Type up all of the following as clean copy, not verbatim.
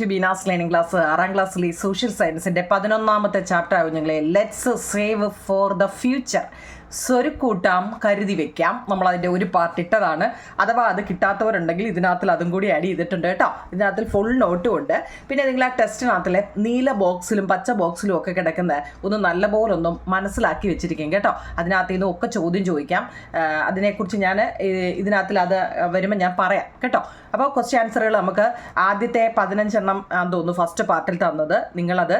To Beena's learning class 6ാം ക്ലാസ്സിലെ social സയൻസിൻ്റെ 11ാമത്തെ ചാപ്റ്റർ ആവും ഞങ്ങളെ let's save for the future. സ്വരുക്കൂട്ടാം കരുതി വെക്കാം. നമ്മളതിൻ്റെ ഒരു പാർട്ട് ഇട്ടതാണ്. അഥവാ അത് കിട്ടാത്തവരുണ്ടെങ്കിൽ ഇതിനകത്തിൽ അതും കൂടി ആഡ് ചെയ്തിട്ടുണ്ട് കേട്ടോ. ഇതിനകത്തിൽ ഫുൾ നോട്ടും ഉണ്ട്. പിന്നെ നിങ്ങൾ ആ ടെസ്റ്റിനകത്തിലെ നീല ബോക്സിലും പച്ച ബോക്സിലും ഒക്കെ കിടക്കുന്ന ഒന്ന് നല്ലപോലെ ഒന്നും മനസ്സിലാക്കി വെച്ചിരിക്കും കേട്ടോ. അതിനകത്ത് നിന്നും ഒക്കെ ചോദ്യം ചോദിക്കാം. അതിനെക്കുറിച്ച് ഞാൻ ഇതിനകത്തിൽ അത് വരുമ്പോൾ ഞാൻ പറയാം കേട്ടോ. അപ്പോൾ ക്വസ്റ്റ്യൻ ആൻസറുകൾ നമുക്ക് ആദ്യത്തെ 15 എണ്ണം തോന്നുന്നു ഫസ്റ്റ് പാർട്ടിൽ തന്നത്. നിങ്ങളത്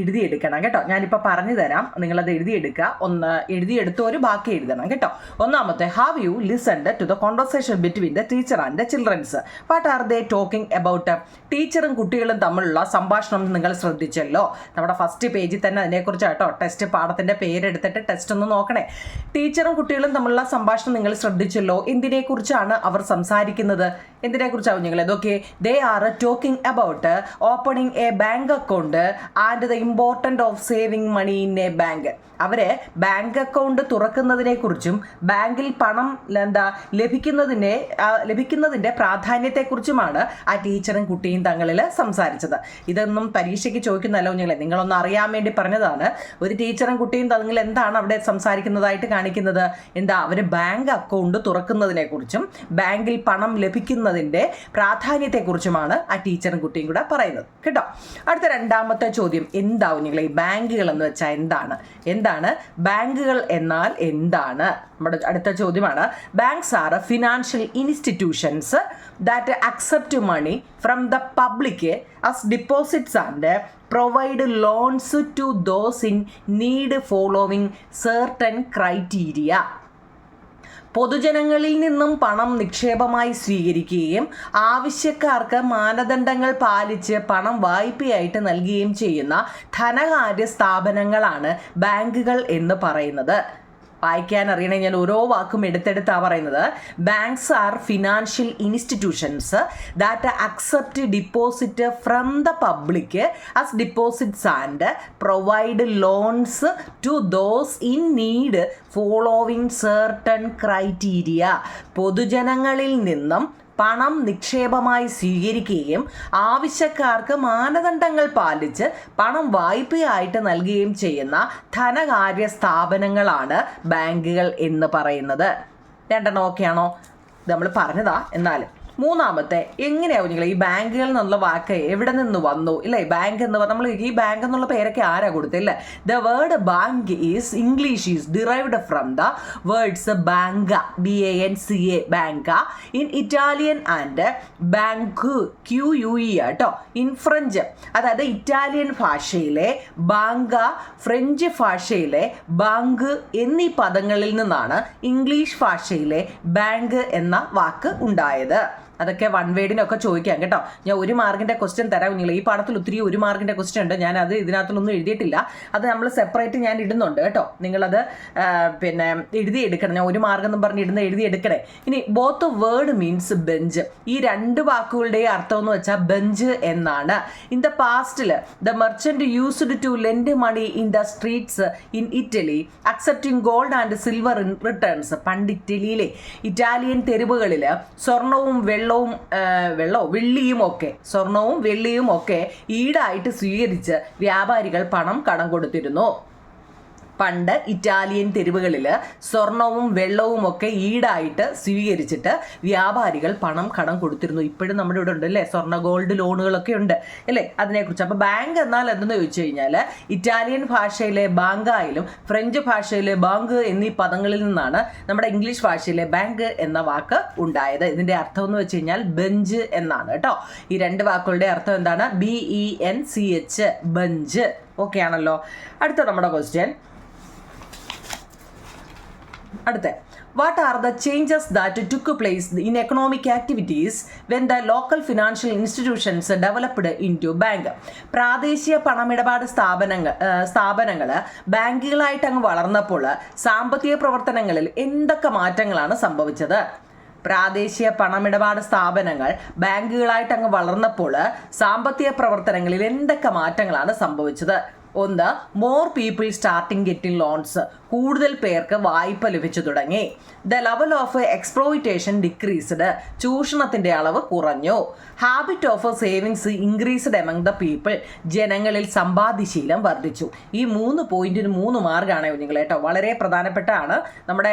എഴുതിയെടുക്കണം കേട്ടോ. ഞാനിപ്പോൾ പറഞ്ഞു തരാം, നിങ്ങളത് എഴുതിയെടുക്കുക. ഒന്ന് എഴുതിയെടുത്തവർ ബാക്കി എഴുതണം കേട്ടോ. ഒന്നാമത്തെ, have you listened to the conversation between the teacher and the childrens? What are they talking about? ടീച്ചറും കുട്ടികളും തമ്മിലുള്ള സംഭാഷണം നിങ്ങൾ ശ്രദ്ധിച്ചല്ലോ. നമ്മുടെ ഫസ്റ്റ് പേജിൽ തന്നെ അതിനെക്കുറിച്ച് കേട്ടോ. ടെസ്റ്റ് പാഠത്തിൻ്റെ പേരെടുത്തിട്ട് ടെസ്റ്റ് ഒന്ന് നോക്കണേ. ടീച്ചറും കുട്ടികളും തമ്മിലുള്ള സംഭാഷണം നിങ്ങൾ ശ്രദ്ധിച്ചല്ലോ. എന്തിനെക്കുറിച്ചാണ് അവർ സംസാരിക്കുന്നത്? എന്തിനെക്കുറിച്ചാവും നിങ്ങൾ ഇതൊക്കെ? They are talking about opening a bank account and the important of saving money in a bank. അവരെ ബാങ്ക് അക്കൗണ്ട് തുറക്കുന്നതിനെ കുറിച്ചും ബാങ്കിൽ പണം ലഭിക്കുന്നതിൻ്റെ പ്രാധാന്യത്തെക്കുറിച്ചുമാണ് ആ ടീച്ചറും കുട്ടിയും തങ്ങളിൽ സംസാരിച്ചത്. ഇതൊന്നും പരീക്ഷയ്ക്ക് ചോദിക്കുന്നതല്ല കുഞ്ഞുങ്ങളെ, നിങ്ങളൊന്ന് അറിയാൻ വേണ്ടി പറഞ്ഞതാണ്. ഒരു ടീച്ചറും കുട്ടിയും തങ്ങൾ എന്താണ് അവിടെ സംസാരിക്കുന്നതായിട്ട് കാണിക്കുന്നത്? എന്താ, അവർ ബാങ്ക് അക്കൗണ്ട് തുറക്കുന്നതിനെ കുറിച്ചും ബാങ്കിൽ പണം ലഭിക്കുന്നതിൻ്റെ പ്രാധാന്യത്തെക്കുറിച്ചുമാണ് ആ ടീച്ചറും കുട്ടിയും കൂടെ പറയുന്നത് കേട്ടോ. അടുത്ത രണ്ടാമത്തെ ചോദ്യം, എന്താ കുഞ്ഞുങ്ങളെ ഈ ബാങ്കുകൾ എന്ന് വെച്ചാൽ എന്താണ് ബാങ്കുകൾ എന്നാൽ എന്താണ്? നമ്മുടെ അടുത്ത ചോദ്യമാണ്, banks are financial institutions that accept money from the public as deposits and provide loans to those in need following certain criteria. പൊതുജനങ്ങളിൽ നിന്നും പണം നിക്ഷേപമായി സ്വീകരിക്കുകയും ആവശ്യക്കാർക്ക് മാനദണ്ഡങ്ങൾ പാലിച്ച് പണം വായ്പയായിട്ട് നൽകുകയും ചെയ്യുന്ന ധനകാര്യ സ്ഥാപനങ്ങളാണ് ബാങ്കുകൾ എന്ന് പറയുന്നത്. വായിക്കാൻ അറിയണേ, ഞാൻ ഓരോ വാക്കും എടുത്തെടുത്താണ് പറയുന്നത്. Banks are financial institutions that accept deposit from the public as deposits and provide loans to those in need following certain criteria. പൊതുജനങ്ങളിൽ നിന്നും പണം നിക്ഷേപമായി സ്വീകരിക്കുകയും ആവശ്യക്കാർക്ക് മാനദണ്ഡങ്ങൾ പാലിച്ച് പണം വായ്പയായിട്ട് നൽകുകയും ചെയ്യുന്ന ധനകാര്യ സ്ഥാപനങ്ങളാണ് ബാങ്കുകൾ എന്ന് പറയുന്നത്. രണ്ടെണ്ണം ഓക്കെയാണോ? നമ്മൾ പറഞ്ഞതാ. എന്നാലും മൂന്നാമത്തെ, എങ്ങനെയാവും നിങ്ങൾ ഈ ബാങ്കുകൾ എന്നുള്ള വാക്ക് എവിടെ നിന്ന് വന്നു? ഇല്ലേ, ബാങ്ക് എന്ന് പറഞ്ഞാൽ നമ്മൾ ഈ ബാങ്ക് എന്നുള്ള പേരൊക്കെ ആരാ കൊടുത്തില്ലേ? The word bank English is derived from the words banca, BANCA, banca in Italian and banque, QUE കേട്ടോ, ഇൻ ഫ്രഞ്ച്. അതായത് ഇറ്റാലിയൻ ഭാഷയിലെ ബാങ്ക, ഫ്രഞ്ച് ഭാഷയിലെ ബാങ്ക് എന്നീ പദങ്ങളിൽ നിന്നാണ് ഇംഗ്ലീഷ് ഭാഷയിലെ ബാങ്ക് എന്ന വാക്ക് ഉണ്ടായത്. അതൊക്കെ വൺ വേർഡിനൊക്കെ ചോദിക്കാം കേട്ടോ. ഞാൻ 1 മാർക്കിൻ്റെ ക്വസ്റ്റ്യൻ തരാം കുഞ്ഞുങ്ങളെ. ഈ പാഠത്തിൽ ഒത്തിരി 1 മാർക്കിൻ്റെ ക്വസ്റ്റ്യൻ ഉണ്ട്. ഞാനത് ഇതിനകത്തൊന്നും എഴുതിയിട്ടില്ല. അത് നമ്മൾ സെപ്പറേറ്റ് ഞാൻ ഇടുന്നുണ്ട് കേട്ടോ. നിങ്ങളത് പിന്നെ എഴുതിയെടുക്കണം. ഞാൻ 1 മാർക്ക് എന്ന് പറഞ്ഞ് എഴുതിയെടുക്കണേ. ഇനി ബോത്ത് വേർഡ് മീൻസ് ബെഞ്ച്. ഈ 2 വാക്കുകളുടെ അർത്ഥം എന്ന് വെച്ചാൽ ബെഞ്ച് എന്നാണ്. ഇൻ ദ പാസ്റ്റിൽ the merchant used to lend money in the streets in Italy accepting gold and silver in returns. പണ്ട് ഇറ്റലിയിലെ ഇറ്റാലിയൻ തെരുവുകളിൽ സ്വർണവും സ്വർണവും വെള്ളിയും ഒക്കെ ഈടായിട്ട് സ്വീകരിച്ച് വ്യാപാരികൾ പണം കടം കൊടുത്തിരുന്നു. പണ്ട് ഇറ്റാലിയൻ തെരുവുകളിൽ സ്വർണവും വെള്ളവും ഒക്കെ ഈടായിട്ട് സ്വീകരിച്ചിട്ട് വ്യാപാരികൾ പണം കടം കൊടുത്തിരുന്നു. ഇപ്പോഴും നമ്മുടെ ഇവിടെ ഉണ്ട് അല്ലേ, സ്വർണ്ണ ഗോൾഡ് ലോണുകളൊക്കെ ഉണ്ട് അല്ലേ, അതിനെക്കുറിച്ച്. അപ്പോൾ ബാങ്ക് എന്നാൽ എന്തെന്ന് ചോദിച്ചു കഴിഞ്ഞാൽ ഇറ്റാലിയൻ ഭാഷയിലെ ബാങ്കായാലും ഫ്രഞ്ച് ഭാഷയിലെ ബാങ്ക് എന്നീ പദങ്ങളിൽ നിന്നാണ് നമ്മുടെ ഇംഗ്ലീഷ് ഭാഷയിലെ ബാങ്ക് എന്ന വാക്ക് ഉണ്ടായത്. ഇതിൻ്റെ അർത്ഥം എന്ന് വെച്ച് കഴിഞ്ഞാൽ ബെഞ്ച് എന്നാണ് കേട്ടോ. ഈ 2 വാക്കുകളുടെ അർത്ഥം എന്താണ്? BENCH, bench. ഓക്കെ ആണല്ലോ. അടുത്ത നമ്മുടെ ക്വസ്റ്റ്യൻ, അടുത്ത, what are the changes that took place in economic activities when the local financial institutions developed into bank? പ്രാദേശിക പണമിടപാട് സ്ഥാപനങ്ങൾ ബാങ്കുകളായിട്ട് അങ്ങ് വളർന്നപ്പോൾ സാമ്പത്തിക പ്രവർത്തനങ്ങളിൽ എന്തൊക്കെ മാറ്റങ്ങളാണ് സംഭവിച്ചത്? പ്രാദേശിക പണമിടപാട് സ്ഥാപനങ്ങൾ ബാങ്കുകളായിട്ട് അങ്ങ് വളർന്നപ്പോൾ സാമ്പത്തിക പ്രവർത്തനങ്ങളിൽ എന്തൊക്കെ മാറ്റങ്ങളാണ് സംഭവിച്ചത്? ഒന്ന്, more people starting getting loans, കൂടുതൽ പേർക്ക് വായ്പ ലഭിച്ചു തുടങ്ങി. The level of exploitation decreased, ചൂഷണത്തിന്റെ അളവ് കുറഞ്ഞു. Habit of savings increased among the people, ജനങ്ങളിൽ സമ്പാദ്യശീലം വർദ്ധിച്ചു. ഈ 3 പോയിന്റിന് 3 മാർക്കാണ് നിങ്ങൾ കേട്ടോ. വളരെ പ്രധാനപ്പെട്ടാണ്. നമ്മുടെ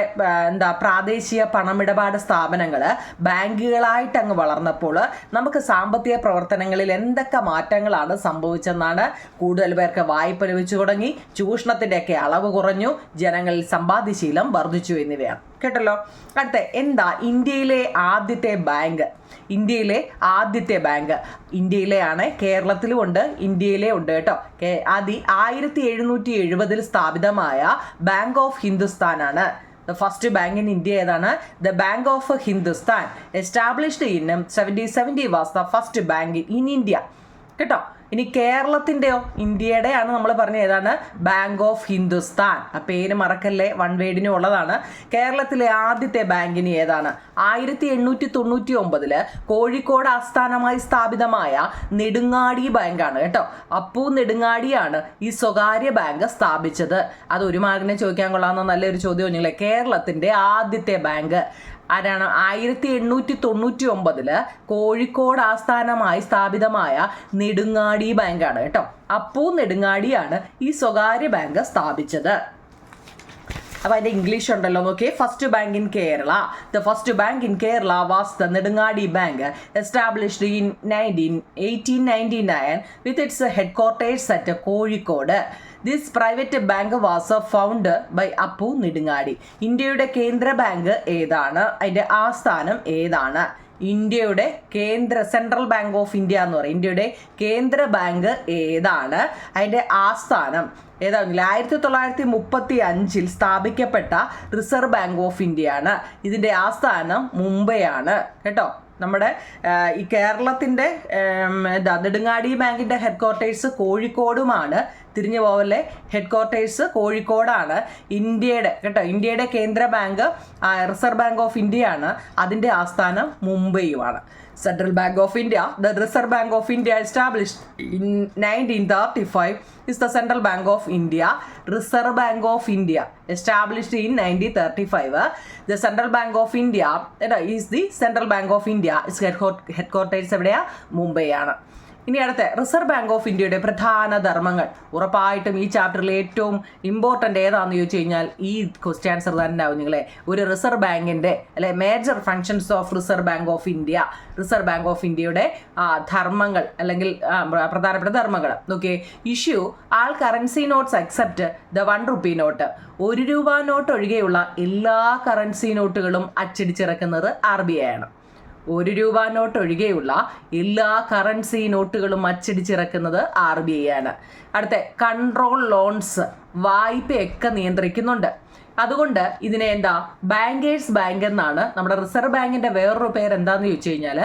പ്രാദേശിക പണമിടപാട് സ്ഥാപനങ്ങൾ ബാങ്കുകളായിട്ട് അങ്ങ് വളർന്നപ്പോൾ നമുക്ക് സാമ്പത്തിക പ്രവർത്തനങ്ങളിൽ എന്തൊക്കെ മാറ്റങ്ങളാണ് സംഭവിച്ചെന്നാണ്. കൂടുതൽ പേർക്ക് വായ്പ ലഭിച്ചു തുടങ്ങി, ചൂഷണത്തിൻ്റെയൊക്കെ അളവ് കുറഞ്ഞു, ജനങ്ങളിൽ സമ്പാദ്യശീലം വർദ്ധിച്ചു എന്നിവയാണ് കേട്ടല്ലോ. അടുത്ത എന്താ ഇന്ത്യയിലെ ആദ്യത്തെ ബാങ്ക്? ഇന്ത്യയിലെയാണ്, കേരളത്തിലും ഉണ്ട്, ഇന്ത്യയിലെ ഉണ്ട് കേട്ടോ. 1770 സ്ഥാപിതമായ ബാങ്ക് ഓഫ് ഹിന്ദുസ്ഥാൻ ആണ്. The first bank in India ഏതാണ്? The bank of Hindustan established in 1770 was the first bank in India കേട്ടോ. ഇനി കേരളത്തിൻ്റെയോ? ഇന്ത്യയുടെയാണ് നമ്മൾ പറഞ്ഞ ഏതാണ്? Bank of Hindustan. ആ പേര് മറക്കല്ലേ, 1 വേർഡിനും ഉള്ളതാണ്. കേരളത്തിലെ ആദ്യത്തെ ബാങ്കിന് ഏതാണ്? 1899 കോഴിക്കോട് ആസ്ഥാനമായി സ്ഥാപിതമായ നെടുങ്ങാടി ബാങ്കാണ് കേട്ടോ. അപ്പു നെടുങ്ങാടിയാണ് ഈ സ്വകാര്യ ബാങ്ക് സ്ഥാപിച്ചത്. അത് ഒരു മാർക്കിനെ ചോദിക്കാൻ കൊള്ളാവുന്ന നല്ലൊരു ചോദ്യം നിങ്ങളെ. കേരളത്തിൻ്റെ ആദ്യത്തെ ബാങ്ക് ആരാണ്? 1899 കോഴിക്കോട് ആസ്ഥാനമായി സ്ഥാപിതമായ നെടുങ്ങാടി ബാങ്കാണ് കേട്ടോ. അപ്പു നെടുങ്ങാടിയാണ് ഈ സ്വകാര്യ ബാങ്ക് സ്ഥാപിച്ചത്. അപ്പോൾ അതിൻ്റെ ഇംഗ്ലീഷ് ഉണ്ടല്ലോ നോക്കിയേ. First bank in Kerala. The first bank in Kerala was the Nedungadi bank established in 1899 with its headquarters at Kozhikode. This private bank was found by Appu Nedungadi. ഇന്ത്യയുടെ കേന്ദ്ര ബാങ്ക് ഏതാണ്? അതിൻ്റെ ആസ്ഥാനം ഏതാണ്? ഇന്ത്യയുടെ സെൻട്രൽ ബാങ്ക് ഓഫ് ഇന്ത്യ എന്ന് പറയും. ഇന്ത്യയുടെ കേന്ദ്ര ബാങ്ക് ഏതാണ്? അതിൻ്റെ ആസ്ഥാനം ഏതാണെങ്കിലും 1935 സ്ഥാപിക്കപ്പെട്ട റിസർവ് ബാങ്ക് ഓഫ് ഇന്ത്യയാണ്. ഇതിൻ്റെ ആസ്ഥാനം മുംബൈയാണ് കേട്ടോ. നമ്മുടെ ഈ കേരളത്തിൻ്റെ നെടുങ്ങാടി ബാങ്കിൻ്റെ ഹെഡ് ക്വാർട്ടേഴ്സ് കോഴിക്കോടുമാണ്. തിരിഞ്ഞു പോവല്ലേ, ഹെഡ് ക്വാർട്ടേഴ്സ് കോഴിക്കോടാണ്. ഇന്ത്യയുടെ കേന്ദ്ര ബാങ്ക് റിസർവ് ബാങ്ക് ഓഫ് ഇന്ത്യയാണ്. അതിൻ്റെ ആസ്ഥാനം മുംബൈയുമാണ്. Central bank of India, the reserve bank of India established in 1935 is the Central Bank of India. Reserve Bank of India established in 1935. The Central Bank of India is the Central Bank of India. Its headquarters എവിടെയാ? മുംബൈ ആണ്. ഇനി അടുത്ത reserve bank of ഇന്ത്യയുടെ പ്രധാന ധർമ്മങ്ങൾ. ഉറപ്പായിട്ടും ഈ ചാപ്റ്ററിൽ ഏറ്റവും ഇമ്പോർട്ടൻ്റ് ഏതാണെന്ന് ചോദിച്ചു കഴിഞ്ഞാൽ ഈ ക്വസ്റ്റ്യൻ ആൻസർ തന്നെ ആവും നിങ്ങളെ. ഒരു റിസർവ് ബാങ്കിൻ്റെ major functions of reserve bank of India. Reserve bank of ഇന്ത്യയുടെ ധർമ്മങ്ങൾ അല്ലെങ്കിൽ പ്രധാനപ്പെട്ട ധർമ്മങ്ങൾ നോക്കിയേ. Issue all currency notes except the 1 rupee note. 1 രൂപ നോട്ട് ഒഴികെയുള്ള എല്ലാ കറൻസി നോട്ടുകളും അച്ചടിച്ചിറക്കുന്നത് RBI ആണ്. 1 രൂപ നോട്ട് ഒഴികെയുള്ള എല്ലാ കറൻസി നോട്ടുകളും അച്ചടിച്ചിറക്കുന്നത് RBI ആണ്. അടുത്ത കൺട്രോൾ ലോൺസ്, വായ്പയൊക്കെ നിയന്ത്രിക്കുന്നുണ്ട്. അതുകൊണ്ട് ഇതിനെ ബാങ്കേഴ്സ് ബാങ്ക് എന്നാണ്. നമ്മുടെ റിസർവ് ബാങ്കിന്റെ വേറൊരു പേര് എന്താന്ന് ചോദിച്ചു കഴിഞ്ഞാൽ